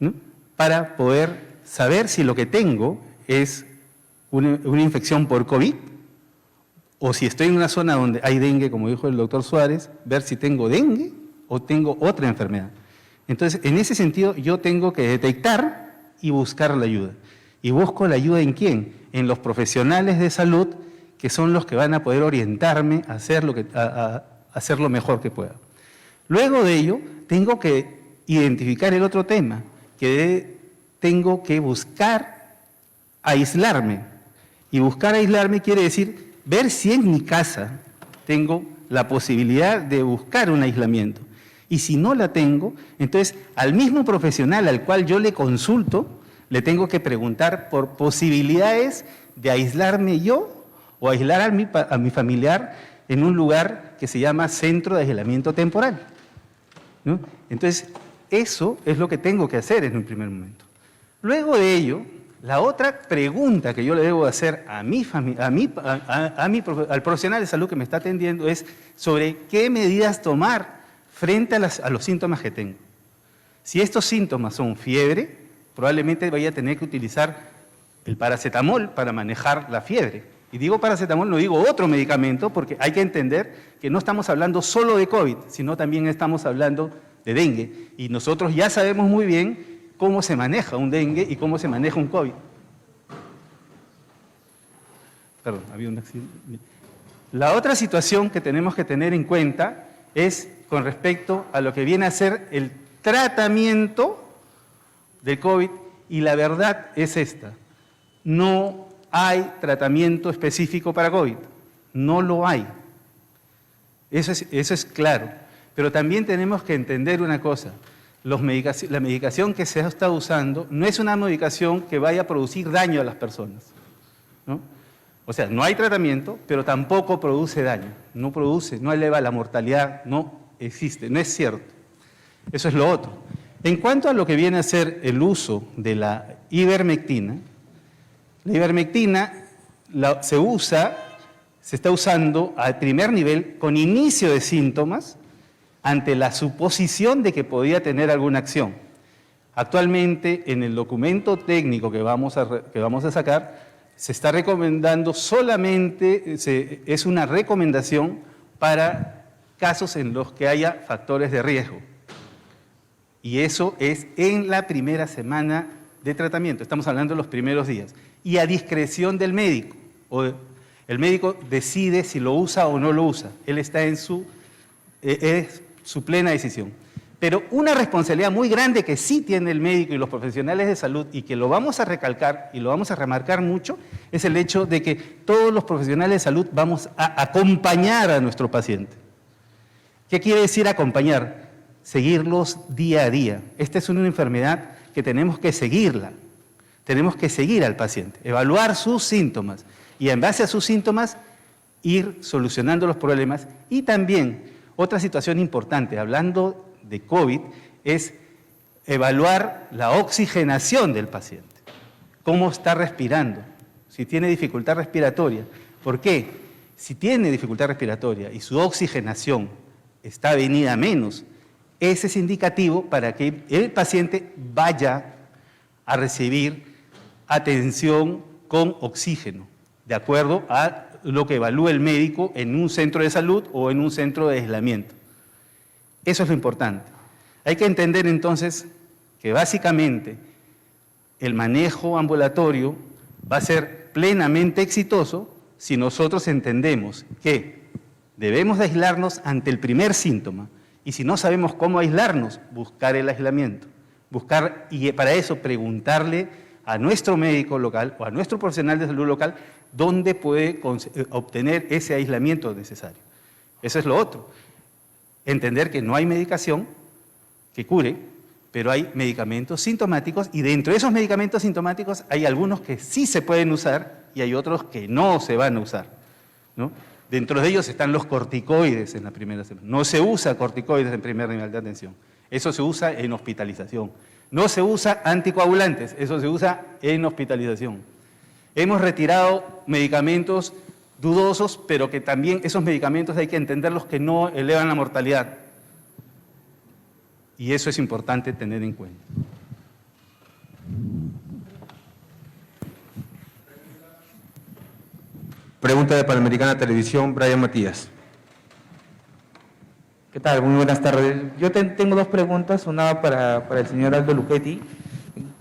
¿no?, para poder saber si lo que tengo es una infección por COVID, o si estoy en una zona donde hay dengue, como dijo el doctor Suárez, ver si tengo dengue o tengo otra enfermedad. Entonces, en ese sentido, yo tengo que detectar y buscar la ayuda. ¿Y busco la ayuda en quién? En los profesionales de salud, que son los que van a poder orientarme a hacer lo mejor que pueda. Luego de ello, tengo que identificar el otro tema, que tengo que buscar aislarme. Y buscar aislarme quiere decir ver si en mi casa tengo la posibilidad de buscar un aislamiento. Y si no la tengo, entonces al mismo profesional al cual yo le consulto, le tengo que preguntar por posibilidades de aislarme yo o aislar a mi familiar en un lugar que se llama centro de aislamiento temporal, ¿no? Entonces, eso es lo que tengo que hacer en un primer momento. Luego de ello, la otra pregunta que yo le debo hacer al profesional de salud que me está atendiendo es sobre qué medidas tomar frente a los síntomas que tengo. Si estos síntomas son fiebre, probablemente vaya a tener que utilizar el paracetamol para manejar la fiebre. Y digo paracetamol, no digo otro medicamento, porque hay que entender que no estamos hablando solo de COVID, sino también estamos hablando de dengue. Y nosotros ya sabemos muy bien cómo se maneja un dengue y cómo se maneja un COVID. Perdón, había un accidente. La otra situación que tenemos que tener en cuenta es con respecto a lo que viene a ser el tratamiento del COVID y la verdad es esta. No hay tratamiento específico para COVID. No lo hay. Eso es claro. Pero también tenemos que entender una cosa. La medicación que se ha estado usando no es una medicación que vaya a producir daño a las personas, ¿no? O sea, no hay tratamiento, pero tampoco produce daño. No eleva la mortalidad, no existe, no es cierto. Eso es lo otro. En cuanto a lo que viene a ser el uso de la ivermectina se está usando al primer nivel con inicio de síntomas ante la suposición de que podía tener alguna acción. Actualmente, en el documento técnico que vamos a sacar, se está recomendando solamente, es una recomendación para casos en los que haya factores de riesgo. Y eso es en la primera semana de tratamiento, estamos hablando de los primeros días. Y a discreción del médico, el médico decide si lo usa o no lo usa, él está en es su plena decisión. Pero una responsabilidad muy grande que sí tiene el médico y los profesionales de salud, y que lo vamos a recalcar y lo vamos a remarcar mucho, es el hecho de que todos los profesionales de salud vamos a acompañar a nuestro paciente. ¿Qué quiere decir acompañar? Seguirlos día a día. Esta es una enfermedad que tenemos que seguirla. Tenemos que seguir al paciente, evaluar sus síntomas y en base a sus síntomas ir solucionando los problemas. Y también, otra situación importante, hablando de COVID, es evaluar la oxigenación del paciente. ¿Cómo está respirando? Si tiene dificultad respiratoria. ¿Por qué? Si tiene dificultad respiratoria y su oxigenación está venida a menos, ese es indicativo para que el paciente vaya a recibir atención con oxígeno, de acuerdo a lo que evalúe el médico en un centro de salud o en un centro de aislamiento. Eso es lo importante. Hay que entender entonces que básicamente el manejo ambulatorio va a ser plenamente exitoso si nosotros entendemos que debemos de aislarnos ante el primer síntoma, y si no sabemos cómo aislarnos, buscar el aislamiento. Y para eso preguntarle a nuestro médico local o a nuestro profesional de salud local dónde puede obtener ese aislamiento necesario. Eso es lo otro. Entender que no hay medicación que cure, pero hay medicamentos sintomáticos, y dentro de esos medicamentos sintomáticos hay algunos que sí se pueden usar y hay otros que no se van a usar, ¿no? Dentro de ellos están los corticoides en la primera semana. No se usa corticoides en primer nivel de atención. Eso se usa en hospitalización. No se usa anticoagulantes. Eso se usa en hospitalización. Hemos retirado medicamentos dudosos, pero que también esos medicamentos hay que entenderlos que no elevan la mortalidad. Y eso es importante tener en cuenta. Pregunta de Panamericana Televisión, Brian Matías. ¿Qué tal? Muy buenas tardes. Yo tengo dos preguntas, una para el señor Aldo Luchetti.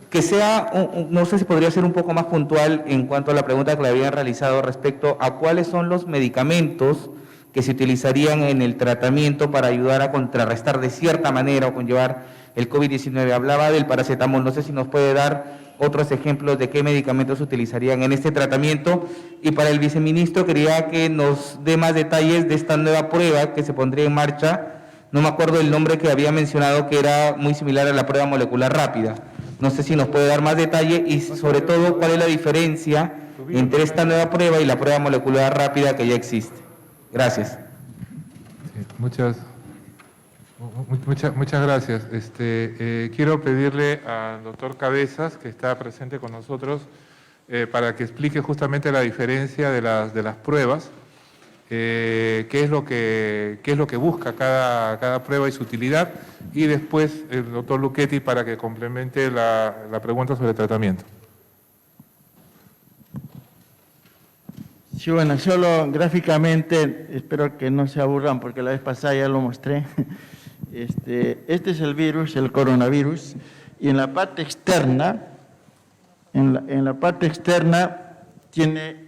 Que sea, no sé si podría ser un poco más puntual en cuanto a la pregunta que le habían realizado respecto a cuáles son los medicamentos que se utilizarían en el tratamiento para ayudar a contrarrestar de cierta manera o conllevar el COVID-19. Hablaba del paracetamol, no sé si nos puede dar otros ejemplos de qué medicamentos se utilizarían en este tratamiento. Y para el viceministro quería que nos dé más detalles de esta nueva prueba que se pondría en marcha. No me acuerdo el nombre que había mencionado, que era muy similar a la prueba molecular rápida. No sé si nos puede dar más detalle y sobre todo cuál es la diferencia entre esta nueva prueba y la prueba molecular rápida que ya existe. Gracias. Sí, muchas gracias. Quiero pedirle al doctor Cabezas, que está presente con nosotros, para que explique justamente la diferencia de las pruebas, qué es lo que busca cada prueba y su utilidad, y después el doctor Luchetti para que complemente la pregunta sobre el tratamiento. Sí, bueno, solo gráficamente, espero que no se aburran porque la vez pasada ya lo mostré. Este es el virus, el coronavirus, y en la parte externa, tiene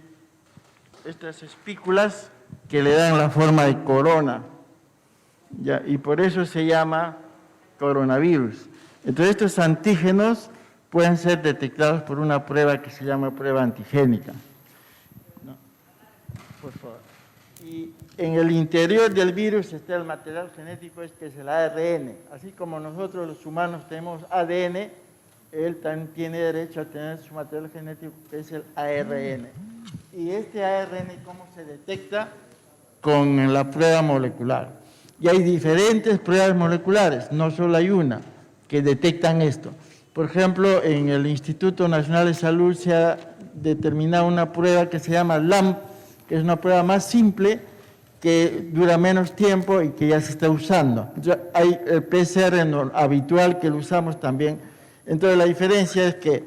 estas espículas que le dan la forma de corona, ¿ya? Y por eso se llama coronavirus. Entonces estos antígenos pueden ser detectados por una prueba que se llama prueba antigénica. ¿No? Por favor. Y en el interior del virus está el material genético, que es el ARN. Así como nosotros los humanos tenemos ADN, él también tiene derecho a tener su material genético, que es el ARN. Y este ARN, ¿cómo se detecta? Con la prueba molecular. Y hay diferentes pruebas moleculares, no solo hay una, que detectan esto. Por ejemplo, en el Instituto Nacional de Salud se ha determinado una prueba que se llama LAMP, que es una prueba más simple, que dura menos tiempo y que ya se está usando. Entonces, hay el PCR habitual que lo usamos también. Entonces, la diferencia es que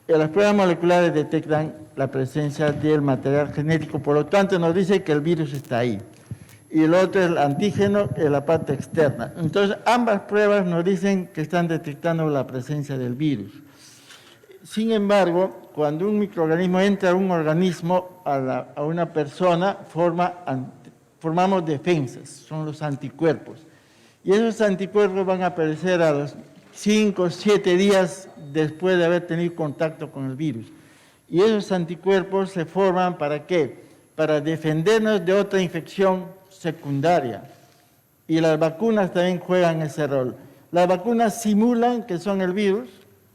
las pruebas moleculares detectan la presencia del material genético, por lo tanto nos dice que el virus está ahí. Y el otro es el antígeno en la parte externa. Entonces, ambas pruebas nos dicen que están detectando la presencia del virus. Sin embargo, cuando un microorganismo entra a un organismo, a una persona, formamos defensas, son los anticuerpos. Y esos anticuerpos van a aparecer a los 5 o 7 días después de haber tenido contacto con el virus. Y esos anticuerpos se forman ¿para qué? Para defendernos de otra infección secundaria. Y las vacunas también juegan ese rol. Las vacunas simulan que son el virus,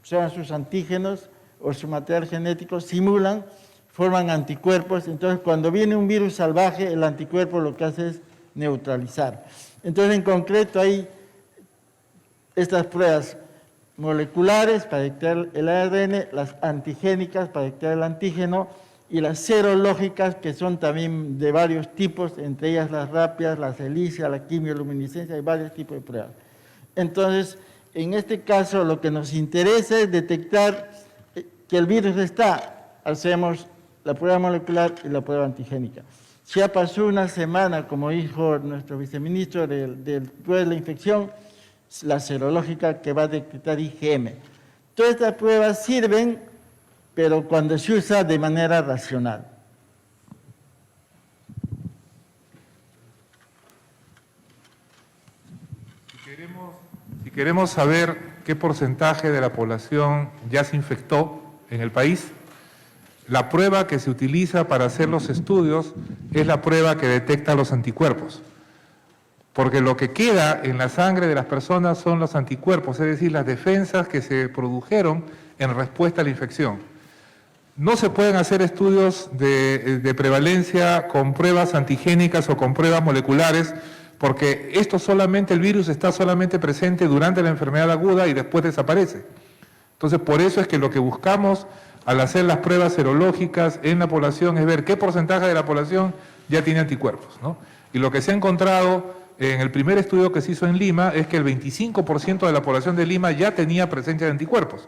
sean sus antígenos o su material genético, simulan, forman anticuerpos. Entonces, cuando viene un virus salvaje, el anticuerpo lo que hace es neutralizar. Entonces, en concreto, hay estas pruebas moleculares para detectar el ARN, las antigénicas para detectar el antígeno y las serológicas, que son también de varios tipos, entre ellas las rápidas, las ELISA, la quimioluminiscencia, hay varios tipos de pruebas. Entonces, en este caso, lo que nos interesa es detectar que el virus está. Hacemos la prueba molecular y la prueba antigénica. Ya pasó una semana, como dijo nuestro viceministro, después de la infección, la serológica que va a detectar IgM. Todas estas pruebas sirven, pero cuando se usa de manera racional. Si queremos saber qué porcentaje de la población ya se infectó en el país, la prueba que se utiliza para hacer los estudios es la prueba que detecta los anticuerpos. Porque lo que queda en la sangre de las personas son los anticuerpos, es decir, las defensas que se produjeron en respuesta a la infección. No se pueden hacer estudios de prevalencia con pruebas antigénicas o con pruebas moleculares, porque el virus está solamente presente durante la enfermedad aguda y después desaparece. Entonces, por eso es que lo que buscamos al hacer las pruebas serológicas en la población es ver qué porcentaje de la población ya tiene anticuerpos, ¿no? Y lo que se ha encontrado en el primer estudio que se hizo en Lima es que el 25% de la población de Lima ya tenía presencia de anticuerpos.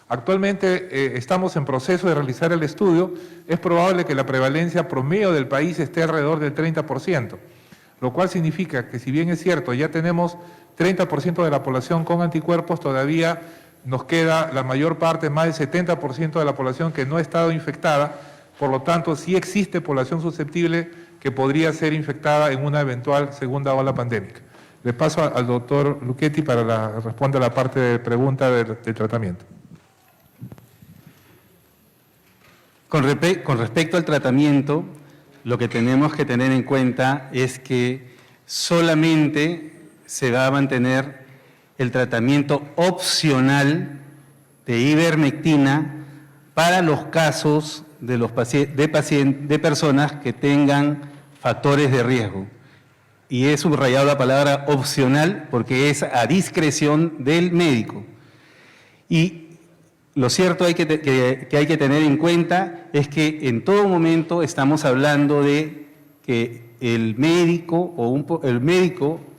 Actualmente estamos en proceso de realizar el estudio. Es probable que la prevalencia promedio del país esté alrededor del 30%, lo cual significa que, si bien es cierto, ya tenemos 30% de la población con anticuerpos, todavía nos queda la mayor parte, más del 70% de la población que no ha estado infectada. Por lo tanto, sí existe población susceptible que podría ser infectada en una eventual segunda ola pandémica. Le paso al doctor Lucchetti para responder a la parte de pregunta del tratamiento. Con respecto al tratamiento, lo que tenemos que tener en cuenta es que solamente se va a mantener el tratamiento opcional de ivermectina para los casos de personas que tengan factores de riesgo. Y he subrayado la palabra opcional porque es a discreción del médico. Y lo cierto que hay que tener en cuenta es que en todo momento estamos hablando de que el médico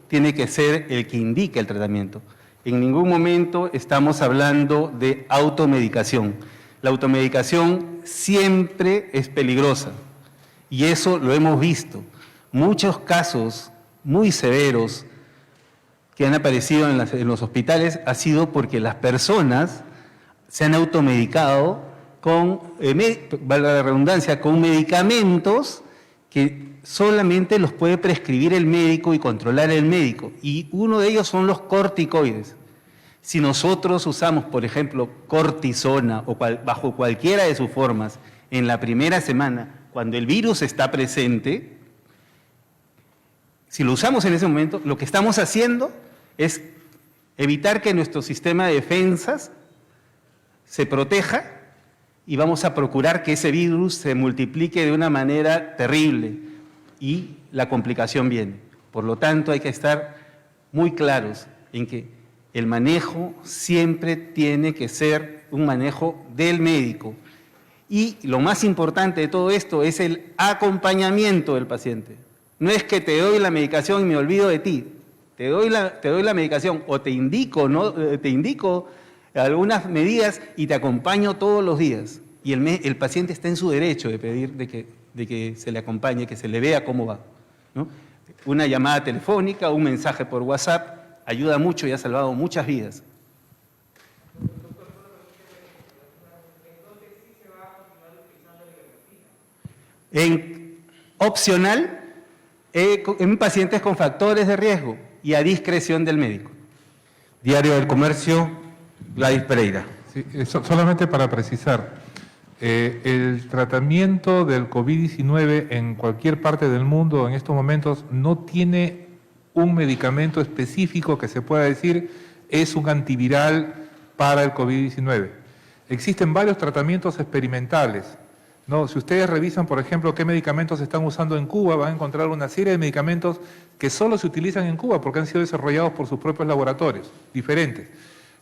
tiene que ser el que indique el tratamiento. En ningún momento estamos hablando de automedicación. La automedicación siempre es peligrosa y eso lo hemos visto. Muchos casos muy severos que han aparecido en los hospitales ha sido porque las personas se han automedicado con, valga la redundancia, con medicamentos que solamente los puede prescribir el médico y controlar el médico. Y uno de ellos son los corticoides. Si nosotros usamos, por ejemplo, cortisona o bajo cualquiera de sus formas en la primera semana, cuando el virus está presente, si lo usamos en ese momento, lo que estamos haciendo es evitar que nuestro sistema de defensas se proteja y vamos a procurar que ese virus se multiplique de una manera terrible y la complicación viene. Por lo tanto, hay que estar muy claros en que el manejo siempre tiene que ser un manejo del médico. Y lo más importante de todo esto es el acompañamiento del paciente. No es que te doy la medicación y me olvido de ti. Te doy la medicación o te indico algunas medidas y te acompaño todos los días. Y el paciente está en su derecho de pedir de que se le acompañe, que se le vea cómo va, ¿no? Una llamada telefónica, un mensaje por WhatsApp, ayuda mucho y ha salvado muchas vidas. En opcional, en pacientes con factores de riesgo y a discreción del médico. Diario del Comercio, Gladys Pereira. Sí, solamente para precisar, el tratamiento del COVID-19 en cualquier parte del mundo en estos momentos no tiene un medicamento específico que se pueda decir es un antiviral para el COVID-19. Existen varios tratamientos experimentales, ¿no? Si ustedes revisan, por ejemplo, qué medicamentos se están usando en Cuba, van a encontrar una serie de medicamentos que solo se utilizan en Cuba porque han sido desarrollados por sus propios laboratorios, diferentes.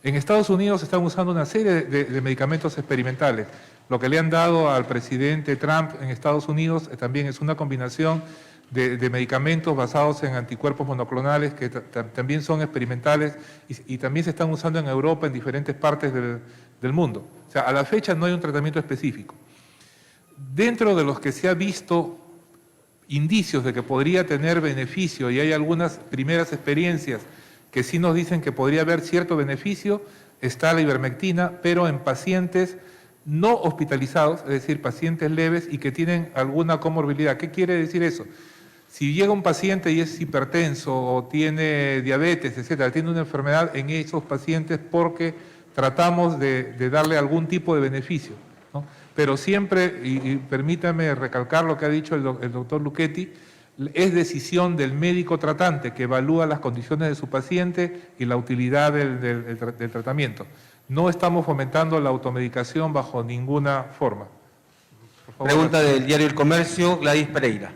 En Estados Unidos se están usando una serie de medicamentos experimentales. Lo que le han dado al presidente Trump en Estados Unidos también es una combinación de medicamentos basados en anticuerpos monoclonales que también son experimentales y también se están usando en Europa en diferentes partes del mundo. O sea, a la fecha no hay un tratamiento específico. Dentro de los que se ha visto indicios de que podría tener beneficio y hay algunas primeras experiencias que sí nos dicen que podría haber cierto beneficio, está la ivermectina, pero en pacientes no hospitalizados, es decir, pacientes leves y que tienen alguna comorbilidad. ¿Qué quiere decir eso? Si llega un paciente y es hipertenso o tiene diabetes, etcétera, tiene una enfermedad en esos pacientes porque tratamos de darle algún tipo de beneficio, ¿no? Pero siempre, y permítame recalcar lo que ha dicho el doctor Luchetti, es decisión del médico tratante que evalúa las condiciones de su paciente y la utilidad del tratamiento. No estamos fomentando la automedicación bajo ninguna forma. Por favor. Pregunta del Diario El Comercio, Gladys Pereira.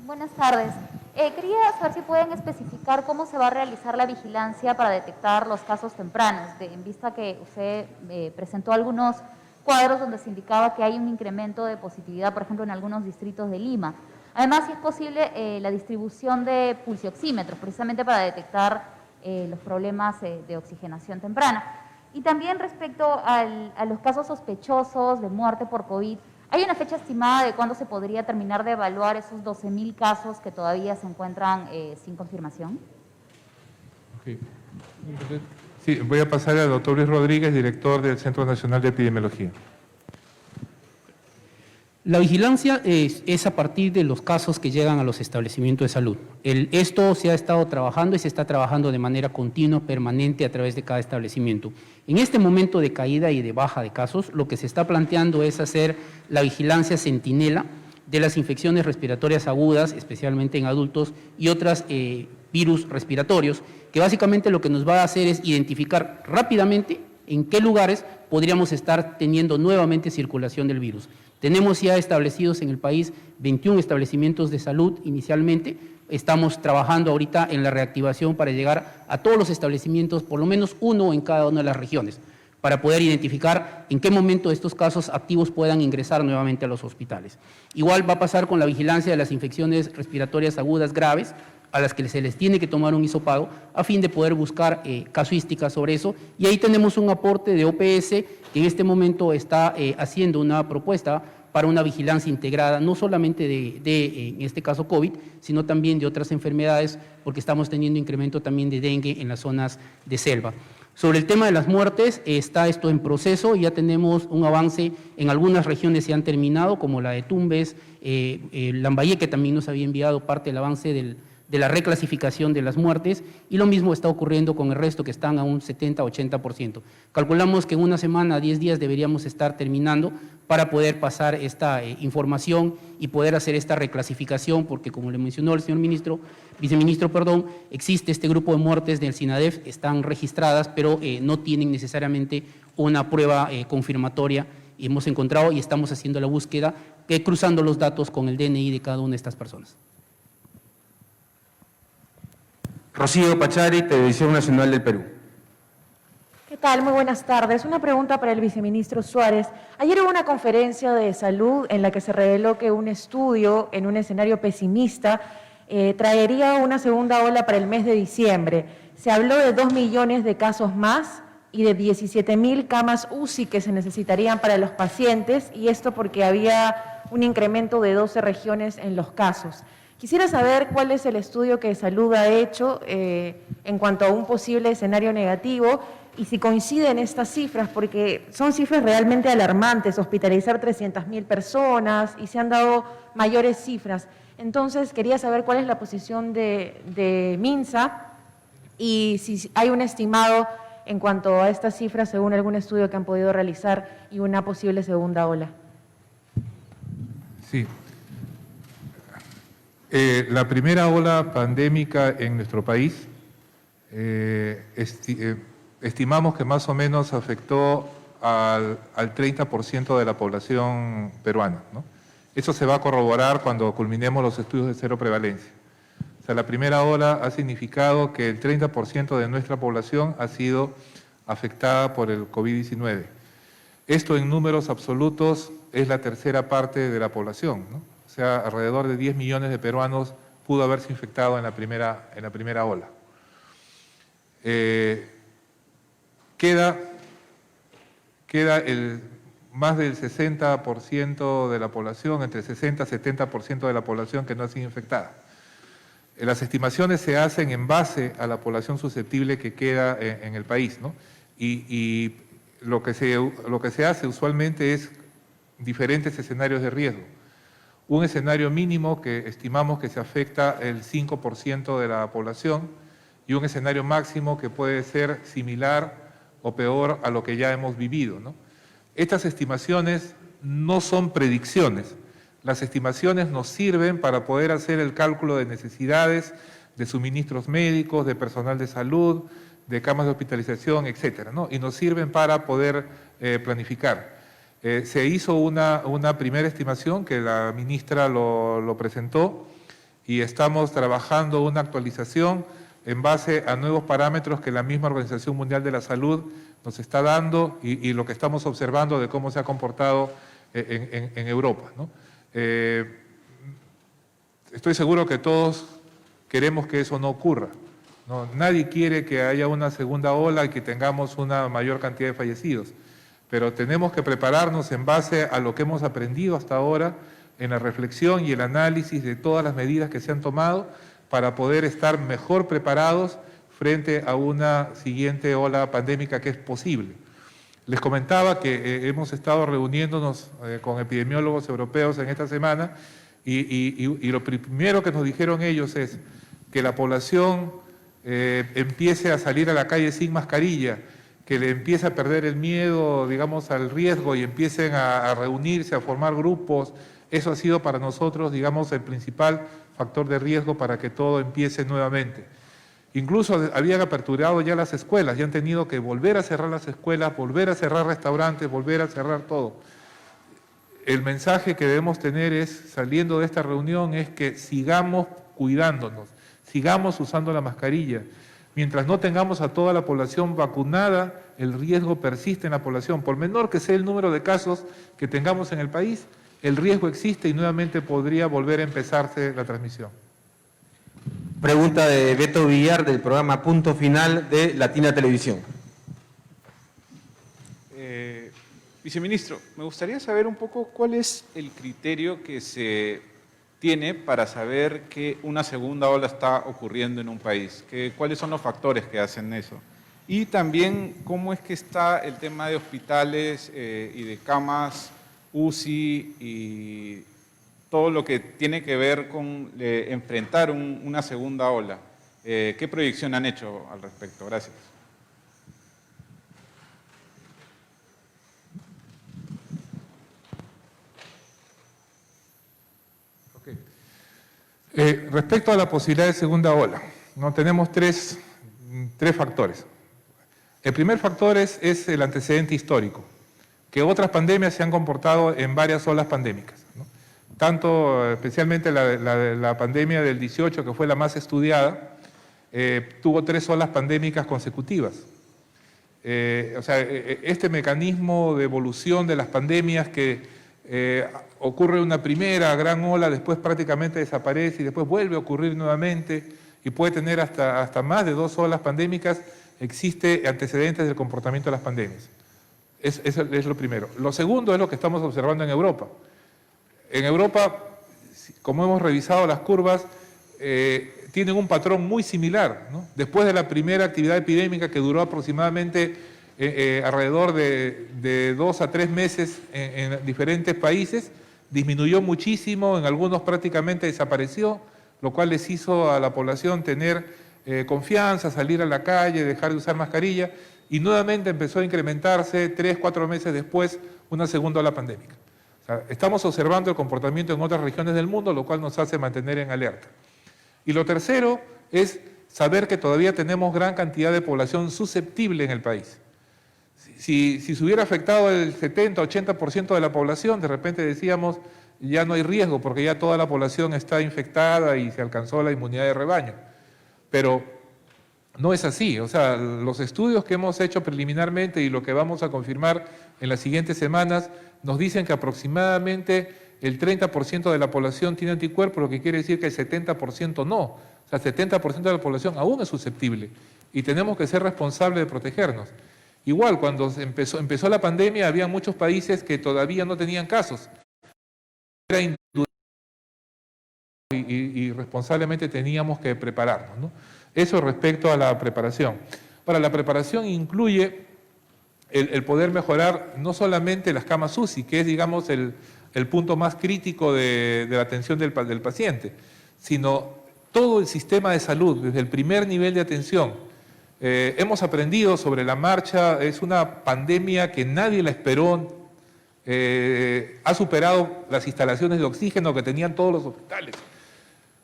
Buenas tardes. Quería saber si pueden especificar cómo se va a realizar la vigilancia para detectar los casos tempranos, en vista que usted presentó algunos cuadros donde se indicaba que hay un incremento de positividad, por ejemplo, en algunos distritos de Lima. Además, si es posible, la distribución de pulsioxímetros, precisamente para detectar los problemas de oxigenación temprana. Y también respecto a los casos sospechosos de muerte por COVID, ¿hay una fecha estimada de cuándo se podría terminar de evaluar esos 12.000 casos que todavía se encuentran sin confirmación? Okay. Sí, voy a pasar al doctor Luis Rodríguez, director del Centro Nacional de Epidemiología. La vigilancia es a partir de los casos que llegan a los establecimientos de salud. Esto se ha estado trabajando y se está trabajando de manera continua, permanente a través de cada establecimiento. En este momento de caída y de baja de casos, lo que se está planteando es hacer la vigilancia centinela de las infecciones respiratorias agudas, especialmente en adultos, y otras virus respiratorios, que básicamente lo que nos va a hacer es identificar rápidamente en qué lugares podríamos estar teniendo nuevamente circulación del virus. Tenemos ya establecidos en el país 21 establecimientos de salud inicialmente. Estamos trabajando ahorita en la reactivación para llegar a todos los establecimientos, por lo menos uno en cada una de las regiones, para poder identificar en qué momento estos casos activos puedan ingresar nuevamente a los hospitales. Igual va a pasar con la vigilancia de las infecciones respiratorias agudas graves, a las que se les tiene que tomar un hisopado, a fin de poder buscar casuísticas sobre eso. Y ahí tenemos un aporte de OPS, que en este momento está haciendo una propuesta para una vigilancia integrada, no solamente en este caso COVID, sino también de otras enfermedades, porque estamos teniendo incremento también de dengue en las zonas de selva. Sobre el tema de las muertes, está esto en proceso, ya tenemos un avance, en algunas regiones se han terminado, como la de Tumbes, Lambayeque también nos había enviado parte del avance de la reclasificación de las muertes, y lo mismo está ocurriendo con el resto, que están a un 70-80%. Calculamos que en una semana, 10 días, deberíamos estar terminando para poder pasar esta información y poder hacer esta reclasificación, porque como le mencionó el señor viceministro, existe este grupo de muertes del SINADEF, están registradas, pero no tienen necesariamente una prueba confirmatoria. Y hemos encontrado y estamos haciendo la búsqueda, cruzando los datos con el DNI de cada una de estas personas. Rocío Pachari, Televisión Nacional del Perú. ¿Qué tal? Muy buenas tardes. Una pregunta para el viceministro Suárez. Ayer hubo una conferencia de salud en la que se reveló que un estudio en un escenario pesimista traería una segunda ola para el mes de diciembre. Se habló de 2 millones de casos más y de 17.000 camas UCI que se necesitarían para los pacientes, y esto porque había un incremento de 12 regiones en los casos. Quisiera saber cuál es el estudio que Salud ha hecho en cuanto a un posible escenario negativo y si coinciden estas cifras, porque son cifras realmente alarmantes, hospitalizar 300.000 personas y se han dado mayores cifras. Entonces, quería saber cuál es la posición de MINSA y si hay un estimado en cuanto a estas cifras según algún estudio que han podido realizar y una posible segunda ola. Sí. La primera ola pandémica en nuestro país, estimamos que más o menos afectó al 30% de la población peruana, ¿no? Eso se va a corroborar cuando culminemos los estudios de cero prevalencia. O sea, la primera ola ha significado que el 30% de nuestra población ha sido afectada por el COVID-19. Esto en números absolutos es la tercera parte de la población, ¿no? O sea, alrededor de 10 millones de peruanos pudo haberse infectado en la primera ola. Queda más del 60% de la población, entre 60 y 70% de la población que no ha sido infectada. Las estimaciones se hacen en base a la población susceptible que queda en el país, ¿no? Y lo que se hace usualmente es diferentes escenarios de riesgo. Un escenario mínimo que estimamos que se afecta el 5% de la población y un escenario máximo que puede ser similar o peor a lo que ya hemos vivido, ¿no? Estas estimaciones no son predicciones. Las estimaciones nos sirven para poder hacer el cálculo de necesidades, de suministros médicos, de personal de salud, de camas de hospitalización, etcétera, ¿no? Y nos sirven para poder planificar. Se hizo una primera estimación que la ministra lo presentó y estamos trabajando una actualización en base a nuevos parámetros que la misma Organización Mundial de la Salud nos está dando y lo que estamos observando de cómo se ha comportado en Europa, ¿no? Estoy seguro que todos queremos que eso no ocurra, ¿no? Nadie quiere que haya una segunda ola y que tengamos una mayor cantidad de fallecidos, pero tenemos que prepararnos en base a lo que hemos aprendido hasta ahora en la reflexión y el análisis de todas las medidas que se han tomado para poder estar mejor preparados frente a una siguiente ola pandémica que es posible. Les comentaba que hemos estado reuniéndonos con epidemiólogos europeos en esta semana y lo primero que nos dijeron ellos es que la población empiece a salir a la calle sin mascarilla, que le empiece a perder el miedo, digamos, al riesgo y empiecen a reunirse, a formar grupos. Eso ha sido para nosotros, digamos, el principal factor de riesgo para que todo empiece nuevamente. Incluso habían aperturado ya las escuelas, ya han tenido que volver a cerrar las escuelas, volver a cerrar restaurantes, volver a cerrar todo. El mensaje que debemos tener saliendo de esta reunión, es que sigamos cuidándonos, sigamos usando la mascarilla. Mientras no tengamos a toda la población vacunada, el riesgo persiste en la población. Por menor que sea el número de casos que tengamos en el país, el riesgo existe y nuevamente podría volver a empezarse la transmisión. Pregunta de Beto Villar del programa Punto Final de Latina Televisión. Viceministro, me gustaría saber un poco cuál es el criterio que se tiene para saber que una segunda ola está ocurriendo en un país, cuáles son los factores que hacen eso. Y también cómo es que está el tema de hospitales y de camas UCI y todo lo que tiene que ver con enfrentar una segunda ola. ¿Qué proyección han hecho al respecto? Gracias. Respecto a la posibilidad de segunda ola, ¿no? Tenemos tres factores. El primer factor es el antecedente histórico, que otras pandemias se han comportado en varias olas pandémicas, ¿no? Tanto, especialmente la pandemia del 18, que fue la más estudiada, tuvo 3 olas pandémicas consecutivas. Este mecanismo de evolución de las pandemias que ocurre una primera gran ola, después prácticamente desaparece y después vuelve a ocurrir nuevamente y puede tener hasta más de 2 olas pandémicas, existe antecedentes del comportamiento de las pandemias. Eso es lo primero. Lo segundo es lo que estamos observando en Europa. En Europa, como hemos revisado las curvas, tienen un patrón muy similar, ¿no? Después de la primera actividad epidémica que duró aproximadamente alrededor de 2 a 3 meses en diferentes países, disminuyó muchísimo, en algunos prácticamente desapareció, lo cual les hizo a la población tener confianza, salir a la calle, dejar de usar mascarilla, y nuevamente empezó a incrementarse 3, 4 meses después una segunda ola pandémica. O sea, estamos observando el comportamiento en otras regiones del mundo, lo cual nos hace mantener en alerta. Y lo tercero es saber que todavía tenemos gran cantidad de población susceptible en el país. Si se hubiera afectado el 70-80% de la población, de repente decíamos, ya no hay riesgo porque ya toda la población está infectada y se alcanzó la inmunidad de rebaño. Pero no es así. O sea, los estudios que hemos hecho preliminarmente y lo que vamos a confirmar en las siguientes semanas nos dicen que aproximadamente el 30% de la población tiene anticuerpos, lo que quiere decir que el 70% no. O sea, el 70% de la población aún es susceptible y tenemos que ser responsables de protegernos. Igual, cuando empezó la pandemia, había muchos países que todavía no tenían casos. Era indudable y responsablemente teníamos que prepararnos, ¿no? Eso respecto a la preparación. Ahora, la preparación incluye el poder mejorar no solamente las camas UCI, que es, digamos, el punto más crítico de la atención del paciente, sino todo el sistema de salud, desde el primer nivel de atención. Hemos aprendido sobre la marcha, es una pandemia que nadie la esperó, ha superado las instalaciones de oxígeno que tenían todos los hospitales.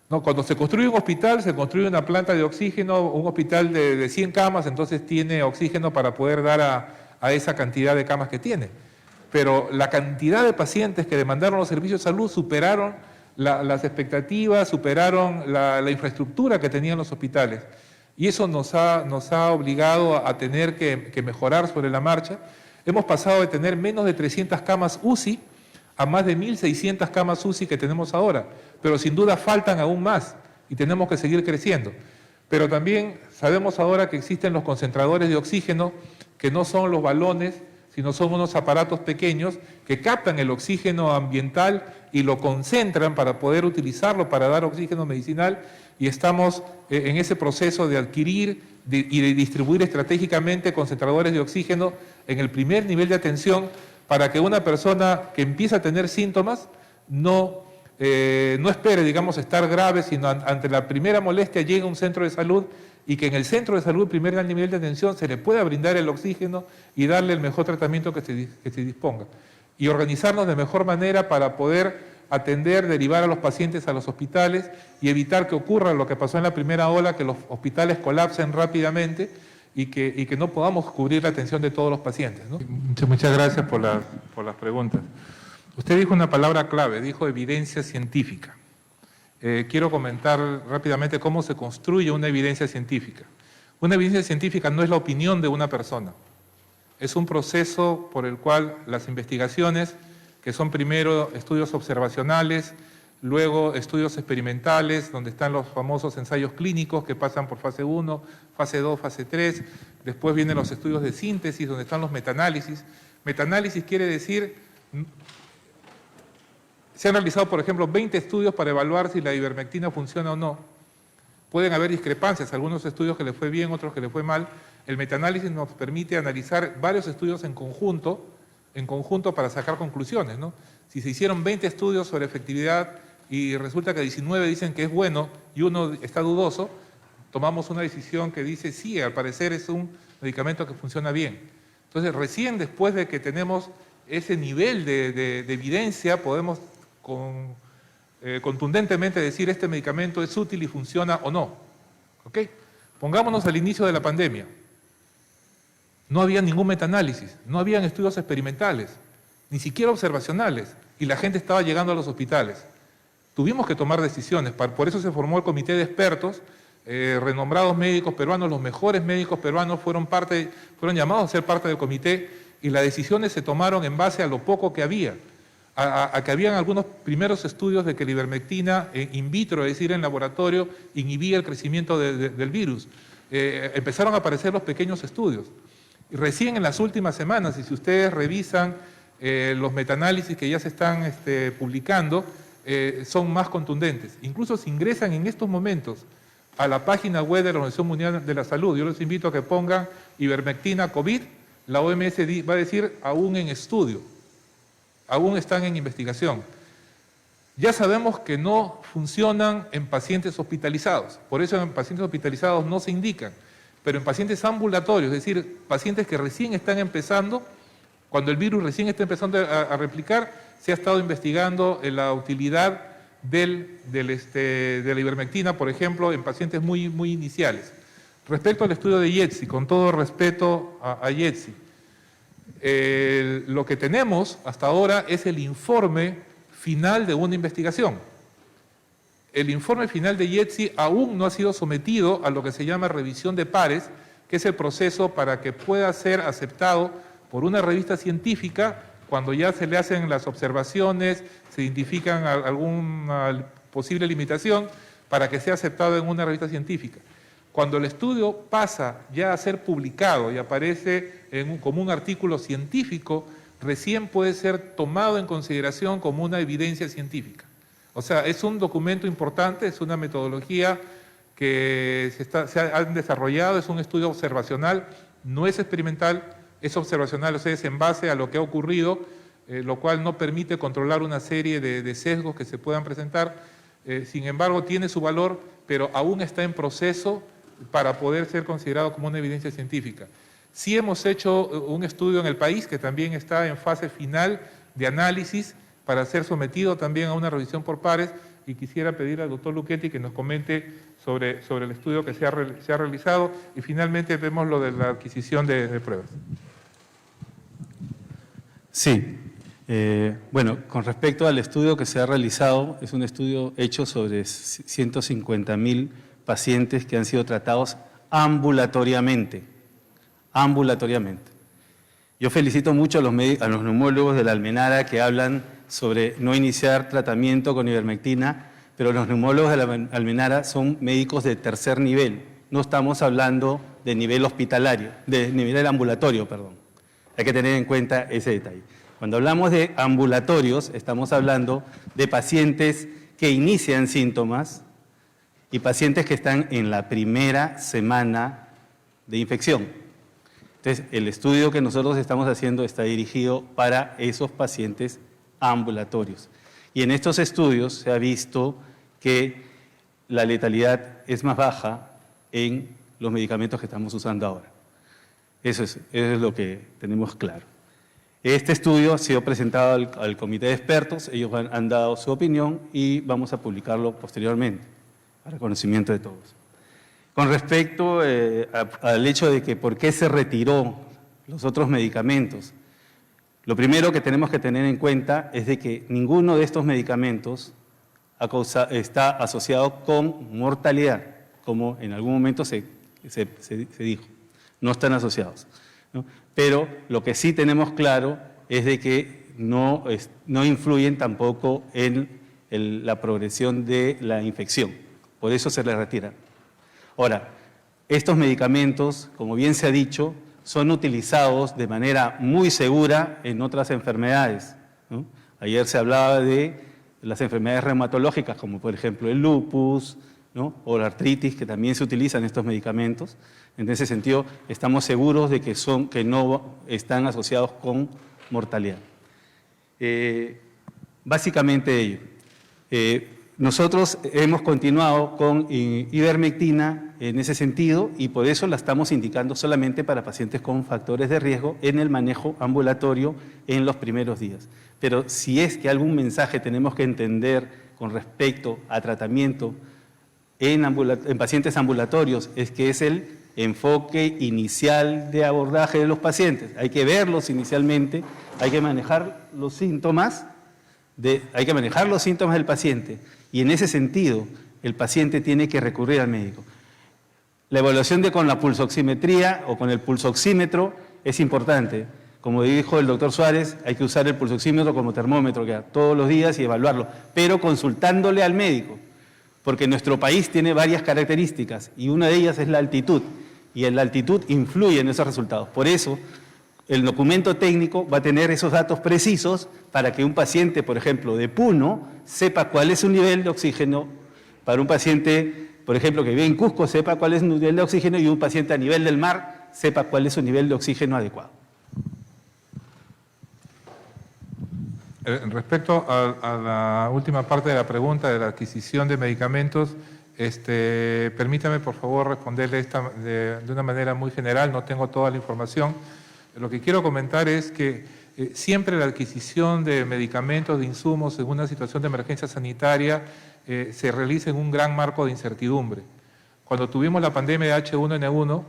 No, cuando se construye un hospital, se construye una planta de oxígeno, un hospital de 100 camas, entonces tiene oxígeno para poder dar a esa cantidad de camas que tiene. Pero la cantidad de pacientes que demandaron los servicios de salud superaron las expectativas, superaron la infraestructura que tenían los hospitales. Y eso nos ha obligado a tener que mejorar sobre la marcha. Hemos pasado de tener menos de 300 camas UCI a más de 1.600 camas UCI que tenemos ahora, pero sin duda faltan aún más y tenemos que seguir creciendo. Pero también sabemos ahora que existen los concentradores de oxígeno, que no son los balones, sino son unos aparatos pequeños que captan el oxígeno ambiental y lo concentran para poder utilizarlo para dar oxígeno medicinal, y estamos en ese proceso de adquirir y de distribuir estratégicamente concentradores de oxígeno en el primer nivel de atención para que una persona que empieza a tener síntomas no espere, digamos, estar grave, sino ante la primera molestia llegue a un centro de salud y que en el centro de salud, primer nivel de atención, se le pueda brindar el oxígeno y darle el mejor tratamiento que se disponga. Y organizarnos de mejor manera para poder atender, derivar a los pacientes a los hospitales y evitar que ocurra lo que pasó en la primera ola, que los hospitales colapsen rápidamente y que no podamos cubrir la atención de todos los pacientes, ¿no? Muchas gracias por las preguntas. Usted dijo una palabra clave, dijo evidencia científica. Quiero comentar rápidamente cómo se construye una evidencia científica. Una evidencia científica no es la opinión de una persona, es un proceso por el cual las investigaciones, que son primero estudios observacionales, luego estudios experimentales, donde están los famosos ensayos clínicos que pasan por fase 1, fase 2, fase 3, después vienen los estudios de síntesis, donde están los metaanálisis. Metaanálisis quiere decir, se han realizado, por ejemplo, 20 estudios para evaluar si la ivermectina funciona o no. Pueden haber discrepancias, algunos estudios que le fue bien, otros que le fue mal. El metaanálisis nos permite analizar varios estudios en conjunto en conjunto para sacar conclusiones, ¿no? Si se hicieron 20 estudios sobre efectividad y resulta que 19 dicen que es bueno y uno está dudoso, tomamos una decisión que dice sí, al parecer es un medicamento que funciona bien. Entonces, recién después de que tenemos ese nivel de evidencia, podemos contundentemente decir este medicamento es útil y funciona o no. ¿Ok? Pongámonos al inicio de la pandemia. No había ningún metaanálisis, no habían estudios experimentales, ni siquiera observacionales, y la gente estaba llegando a los hospitales. Tuvimos que tomar decisiones, por eso se formó el comité de expertos, renombrados médicos peruanos, los mejores médicos peruanos fueron llamados a ser parte del comité, y las decisiones se tomaron en base a lo poco que había, a que habían algunos primeros estudios de que la ivermectina in vitro, es decir, en laboratorio, inhibía el crecimiento del virus. Empezaron a aparecer los pequeños estudios. Y recién en las últimas semanas, y si ustedes revisan los metaanálisis que ya se están publicando, son más contundentes. Incluso si ingresan en estos momentos a la página web de la Organización Mundial de la Salud, yo les invito a que pongan ivermectina COVID, la OMS va a decir aún en estudio, aún están en investigación. Ya sabemos que no funcionan en pacientes hospitalizados, por eso en pacientes hospitalizados no se indican, pero en pacientes ambulatorios, es decir, pacientes que recién están empezando, cuando el virus recién está empezando a replicar, se ha estado investigando la utilidad de la ivermectina, por ejemplo, en pacientes muy iniciales. Respecto al estudio de IETSI, con todo respeto a IETSI, lo que tenemos hasta ahora es el informe final de una investigación. El informe final de IETSI aún no ha sido sometido a lo que se llama revisión de pares, que es el proceso para que pueda ser aceptado por una revista científica cuando ya se le hacen las observaciones, se identifican alguna posible limitación para que sea aceptado en una revista científica. Cuando el estudio pasa ya a ser publicado y aparece como un artículo científico, recién puede ser tomado en consideración como una evidencia científica. O sea, es un documento importante, es una metodología que se han desarrollado, es un estudio observacional, no es experimental, es observacional, o sea, es en base a lo que ha ocurrido, lo cual no permite controlar una serie de sesgos que se puedan presentar. Sin embargo, tiene su valor, pero aún está en proceso para poder ser considerado como una evidencia científica. Sí hemos hecho un estudio en el país que también está en fase final de análisis para ser sometido también a una revisión por pares, y quisiera pedir al doctor Luchetti que nos comente sobre el estudio que se ha realizado, y finalmente vemos lo de la adquisición de pruebas. Sí. Bueno, con respecto al estudio que se ha realizado, es un estudio hecho sobre 150.000 pacientes que han sido tratados ambulatoriamente. Yo felicito mucho a los neumólogos de la Almenara que hablan sobre no iniciar tratamiento con ivermectina, pero los neumólogos de la Almenara son médicos de tercer nivel. No estamos hablando de nivel hospitalario, de nivel ambulatorio, perdón. Hay que tener en cuenta ese detalle. Cuando hablamos de ambulatorios, estamos hablando de pacientes que inician síntomas y pacientes que están en la primera semana de infección. Entonces, el estudio que nosotros estamos haciendo está dirigido para esos pacientes ambulatorios. Y en estos estudios se ha visto que la letalidad es más baja en los medicamentos que estamos usando ahora. Eso es lo que tenemos claro. Este estudio ha sido presentado al comité de expertos, ellos han dado su opinión y vamos a publicarlo posteriormente, para conocimiento de todos. Con respecto al hecho de que por qué se retiró los otros medicamentos, lo primero que tenemos que tener en cuenta es de que ninguno de estos medicamentos está asociado con mortalidad, como en algún momento se dijo. No están asociados, ¿no? Pero lo que sí tenemos claro es de que no influyen tampoco en la progresión de la infección. Por eso se les retira. Ahora, estos medicamentos, como bien se ha dicho, son utilizados de manera muy segura en otras enfermedades, ¿no? Ayer se hablaba de las enfermedades reumatológicas, como por ejemplo el lupus, ¿no? O la artritis, que también se utilizan estos medicamentos. En ese sentido, estamos seguros de que no están asociados con mortalidad. Básicamente ello. Nosotros hemos continuado con ivermectina en ese sentido y por eso la estamos indicando solamente para pacientes con factores de riesgo en el manejo ambulatorio en los primeros días. Pero si es que algún mensaje tenemos que entender con respecto a tratamiento en pacientes ambulatorios, es que es el enfoque inicial de abordaje de los pacientes. Hay que verlos inicialmente, hay que manejar los síntomas del paciente y en ese sentido el paciente tiene que recurrir al médico. La evaluación con la pulsoximetría o con el pulsoxímetro es importante. Como dijo el doctor Suárez, hay que usar el pulsoxímetro como termómetro todos los días y evaluarlo, pero consultándole al médico, porque nuestro país tiene varias características y una de ellas es la altitud, y la altitud influye en esos resultados. Por eso, el documento técnico va a tener esos datos precisos para que un paciente, por ejemplo, de Puno, sepa cuál es su nivel de oxígeno, para un paciente, por ejemplo, que vive en Cusco, sepa cuál es su nivel de oxígeno, y un paciente a nivel del mar sepa cuál es su nivel de oxígeno adecuado. Respecto a la última parte de la pregunta de la adquisición de medicamentos, permítame por favor responderle de una manera muy general, no tengo toda la información. Lo que quiero comentar es que siempre la adquisición de medicamentos, de insumos en una situación de emergencia sanitaria se realiza en un gran marco de incertidumbre. Cuando tuvimos la pandemia de H1N1,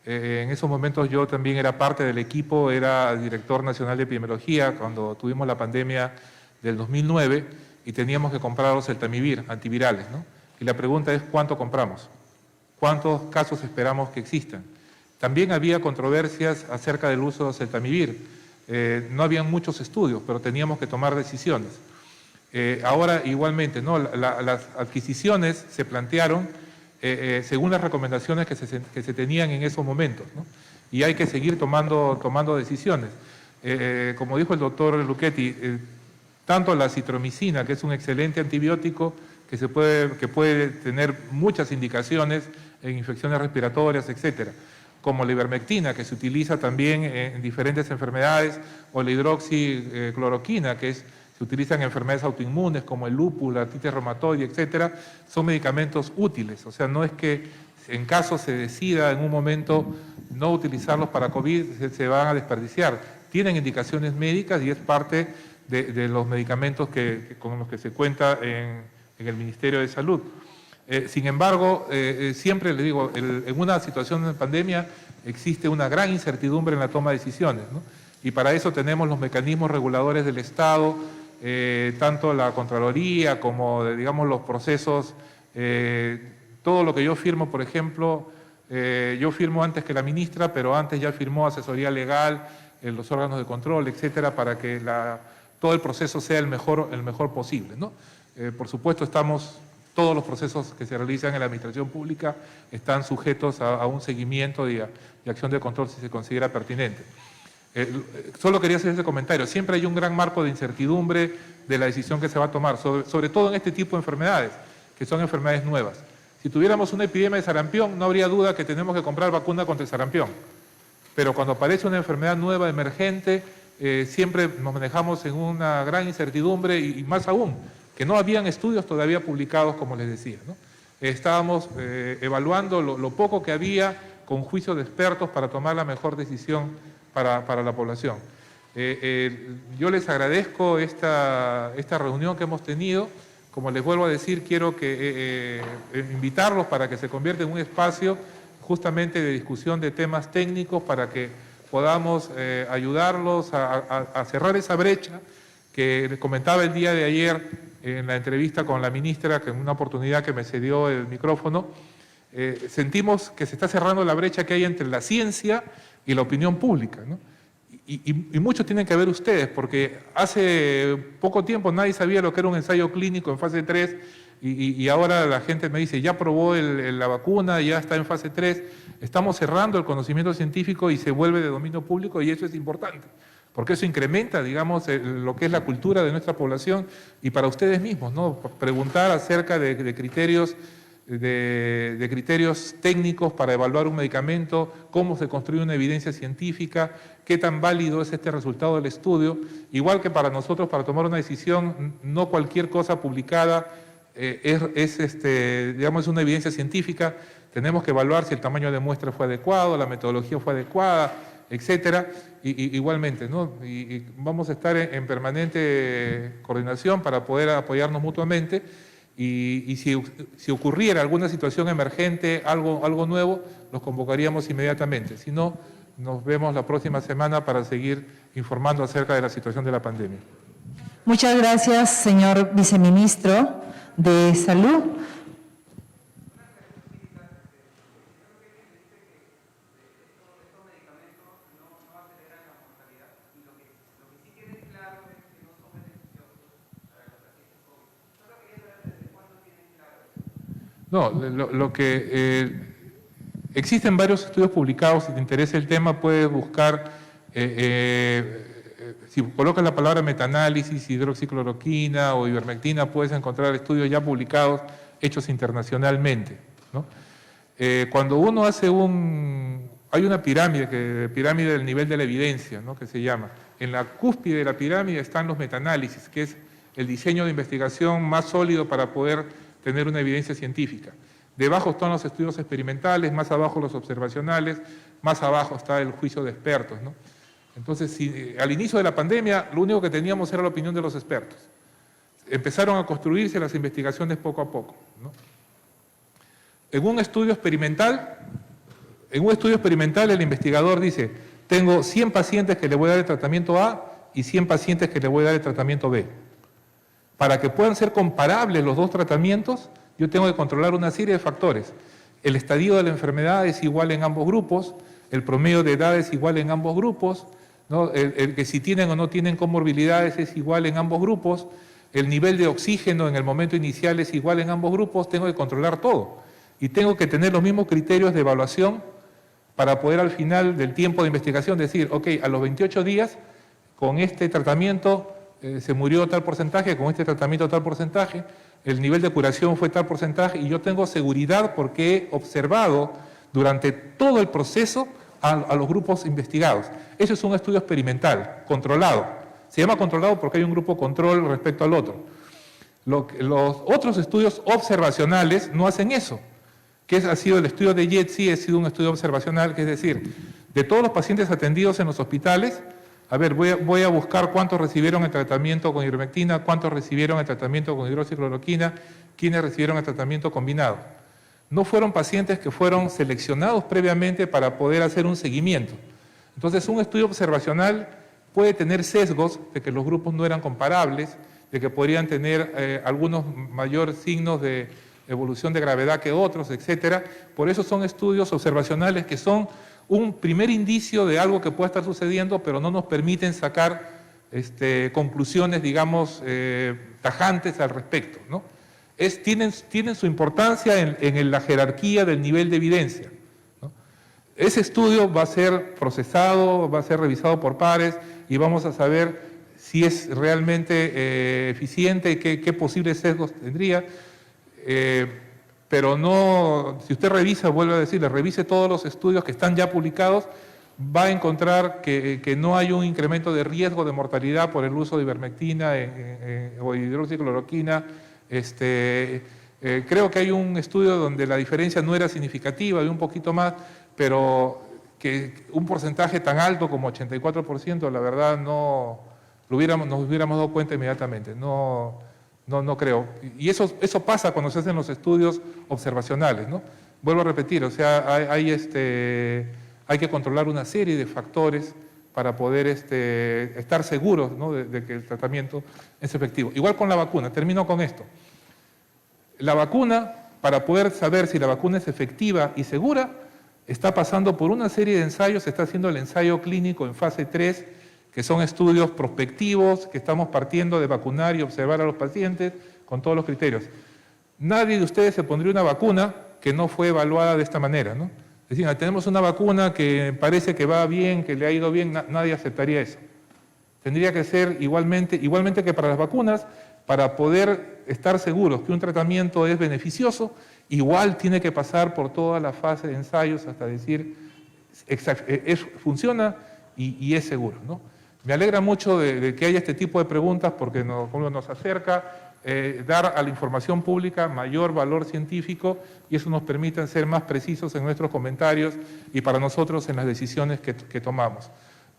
en esos momentos yo también era parte del equipo, era director nacional de epidemiología cuando tuvimos la pandemia del 2009 y teníamos que comprar los Celtamivir, antivirales, ¿no? Y la pregunta es ¿cuánto compramos? ¿Cuántos casos esperamos que existan? También había controversias acerca del uso de Celtamivir. No habían muchos estudios, pero teníamos que tomar decisiones. Ahora igualmente, ¿no? Las adquisiciones se plantearon según las recomendaciones que se tenían en esos momentos, ¿no? Y hay que seguir tomando decisiones. Como dijo el doctor Luchetti, tanto la citromicina, que es un excelente antibiótico que puede tener muchas indicaciones en infecciones respiratorias, etcétera, como la ivermectina, que se utiliza también en diferentes enfermedades, o la hidroxicloroquina, que se utiliza en enfermedades autoinmunes como el lúpus, la artritis reumatoide, etcétera, son medicamentos útiles. O sea, no es que en caso se decida en un momento no utilizarlos para COVID, se van a desperdiciar. Tienen indicaciones médicas y es parte de los medicamentos con los que se cuenta en el Ministerio de Salud. Sin embargo, siempre le digo, en una situación de pandemia existe una gran incertidumbre en la toma de decisiones, ¿no? Y para eso tenemos los mecanismos reguladores del Estado, tanto la Contraloría como, digamos, los procesos, todo lo que yo firmo, por ejemplo, yo firmo antes que la ministra, pero antes ya firmó asesoría legal, los órganos de control, etcétera, para que todo el proceso sea el mejor posible, ¿no? Por supuesto, todos los procesos que se realizan en la administración pública están sujetos a un seguimiento y acción de control si se considera pertinente. Solo quería hacer ese comentario. Siempre hay un gran marco de incertidumbre de la decisión que se va a tomar, sobre todo en este tipo de enfermedades, que son enfermedades nuevas. Si tuviéramos una epidemia de sarampión, no habría duda que tenemos que comprar vacuna contra el sarampión. Pero cuando aparece una enfermedad nueva, emergente, siempre nos manejamos en una gran incertidumbre y más aún, que no habían estudios todavía publicados, como les decía, ¿no? Estábamos evaluando lo poco que había con juicio de expertos para tomar la mejor decisión para la población. Yo les agradezco esta reunión que hemos tenido. Como les vuelvo a decir, quiero invitarlos para que se convierta en un espacio justamente de discusión de temas técnicos para que podamos ayudarlos a cerrar esa brecha que les comentaba el día de ayer en la entrevista con la ministra, que en una oportunidad que me cedió el micrófono, sentimos que se está cerrando la brecha que hay entre la ciencia y la opinión pública, ¿no? Y mucho tienen que ver ustedes, porque hace poco tiempo nadie sabía lo que era un ensayo clínico en fase 3 y ahora la gente me dice, ya probó la vacuna, ya está en fase 3, estamos cerrando el conocimiento científico y se vuelve de dominio público y eso es importante, porque eso incrementa, digamos, lo que es la cultura de nuestra población y para ustedes mismos, ¿no? Preguntar acerca de criterios de criterios técnicos para evaluar un medicamento, cómo se construye una evidencia científica, qué tan válido es este resultado del estudio. Igual que para nosotros, para tomar una decisión, no cualquier cosa publicada digamos, una evidencia científica. Tenemos que evaluar si el tamaño de muestra fue adecuado, la metodología fue adecuada, etcétera. Igualmente, ¿no? Y vamos a estar en permanente coordinación para poder apoyarnos mutuamente. Y si ocurriera alguna situación emergente, algo nuevo, los convocaríamos inmediatamente. Si no, nos vemos la próxima semana para seguir informando acerca de la situación de la pandemia. Muchas gracias, señor viceministro de Salud. No, existen varios estudios publicados. Si te interesa el tema, puedes buscar, si colocas la palabra metaanálisis, hidroxicloroquina o ivermectina, puedes encontrar estudios ya publicados, hechos internacionalmente, ¿no? Cuando uno hace hay una pirámide del nivel de la evidencia, ¿no?, que se llama. En la cúspide de la pirámide están los metaanálisis, que es el diseño de investigación más sólido para poder tener una evidencia científica. Debajo están los estudios experimentales, más abajo los observacionales, más abajo está el juicio de expertos, ¿no? Entonces, al inicio de la pandemia, lo único que teníamos era la opinión de los expertos. Empezaron a construirse las investigaciones poco a poco, ¿no? En un estudio experimental el investigador dice, tengo 100 pacientes que le voy a dar el tratamiento A y 100 pacientes que le voy a dar el tratamiento B. Para que puedan ser comparables los dos tratamientos, yo tengo que controlar una serie de factores. El estadio de la enfermedad es igual en ambos grupos, el promedio de edad es igual en ambos grupos, ¿no? El que si tienen o no tienen comorbilidades es igual en ambos grupos, el nivel de oxígeno en el momento inicial es igual en ambos grupos, tengo que controlar todo. Y tengo que tener los mismos criterios de evaluación para poder al final del tiempo de investigación decir, ok, a los 28 días, con este tratamiento se murió tal porcentaje, con este tratamiento tal porcentaje, el nivel de curación fue tal porcentaje, y yo tengo seguridad porque he observado durante todo el proceso a los grupos investigados. Eso es un estudio experimental, controlado. Se llama controlado porque hay un grupo control respecto al otro. Los otros estudios observacionales no hacen eso, que ha sido el estudio de JETSI, ha sido un estudio observacional, que es decir, de todos los pacientes atendidos en los hospitales, a ver, voy a buscar cuántos recibieron el tratamiento con ivermectina, cuántos recibieron el tratamiento con hidroxicloroquina, quiénes recibieron el tratamiento combinado. No fueron pacientes que fueron seleccionados previamente para poder hacer un seguimiento. Entonces, un estudio observacional puede tener sesgos de que los grupos no eran comparables, de que podrían tener algunos mayores signos de evolución de gravedad que otros, etcétera. Por eso son estudios observacionales que son un primer indicio de algo que pueda estar sucediendo, pero no nos permiten sacar conclusiones, digamos, tajantes al respecto, ¿no? Tienen su importancia en la jerarquía del nivel de evidencia, ¿no? Ese estudio va a ser procesado, va a ser revisado por pares y vamos a saber si es realmente eficiente y qué posibles sesgos tendría. Pero no, si usted revisa, vuelvo a decirle, revise todos los estudios que están ya publicados, va a encontrar que no hay un incremento de riesgo de mortalidad por el uso de ivermectina o hidroxicloroquina. Creo que hay un estudio donde la diferencia no era significativa, había un poquito más, pero que un porcentaje tan alto como 84%, la verdad nos hubiéramos dado cuenta inmediatamente. No creo. Y eso pasa cuando se hacen los estudios observacionales, ¿no? Vuelvo a repetir, o sea, hay que controlar una serie de factores para poder estar seguros, ¿no?, de que el tratamiento es efectivo. Igual con la vacuna, termino con esto. La vacuna, para poder saber si la vacuna es efectiva y segura, está pasando por una serie de ensayos, se está haciendo el ensayo clínico en fase 3, que son estudios prospectivos, que estamos partiendo de vacunar y observar a los pacientes con todos los criterios. Nadie de ustedes se pondría una vacuna que no fue evaluada de esta manera, ¿no? Es decir, tenemos una vacuna que parece que va bien, que le ha ido bien, nadie aceptaría eso. Tendría que ser igualmente que para las vacunas, para poder estar seguros que un tratamiento es beneficioso, igual tiene que pasar por toda la fase de ensayos hasta decir funciona y es seguro, ¿no? Me alegra mucho de que haya este tipo de preguntas porque nos acerca dar a la información pública mayor valor científico y eso nos permite ser más precisos en nuestros comentarios y para nosotros en las decisiones que tomamos.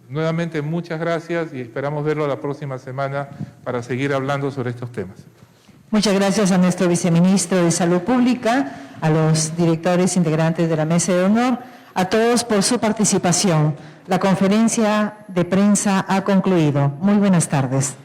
Nuevamente, muchas gracias y esperamos verlo la próxima semana para seguir hablando sobre estos temas. Muchas gracias a nuestro viceministro de Salud Pública, a los directores integrantes de la Mesa de Honor, a todos por su participación. La conferencia de prensa ha concluido. Muy buenas tardes.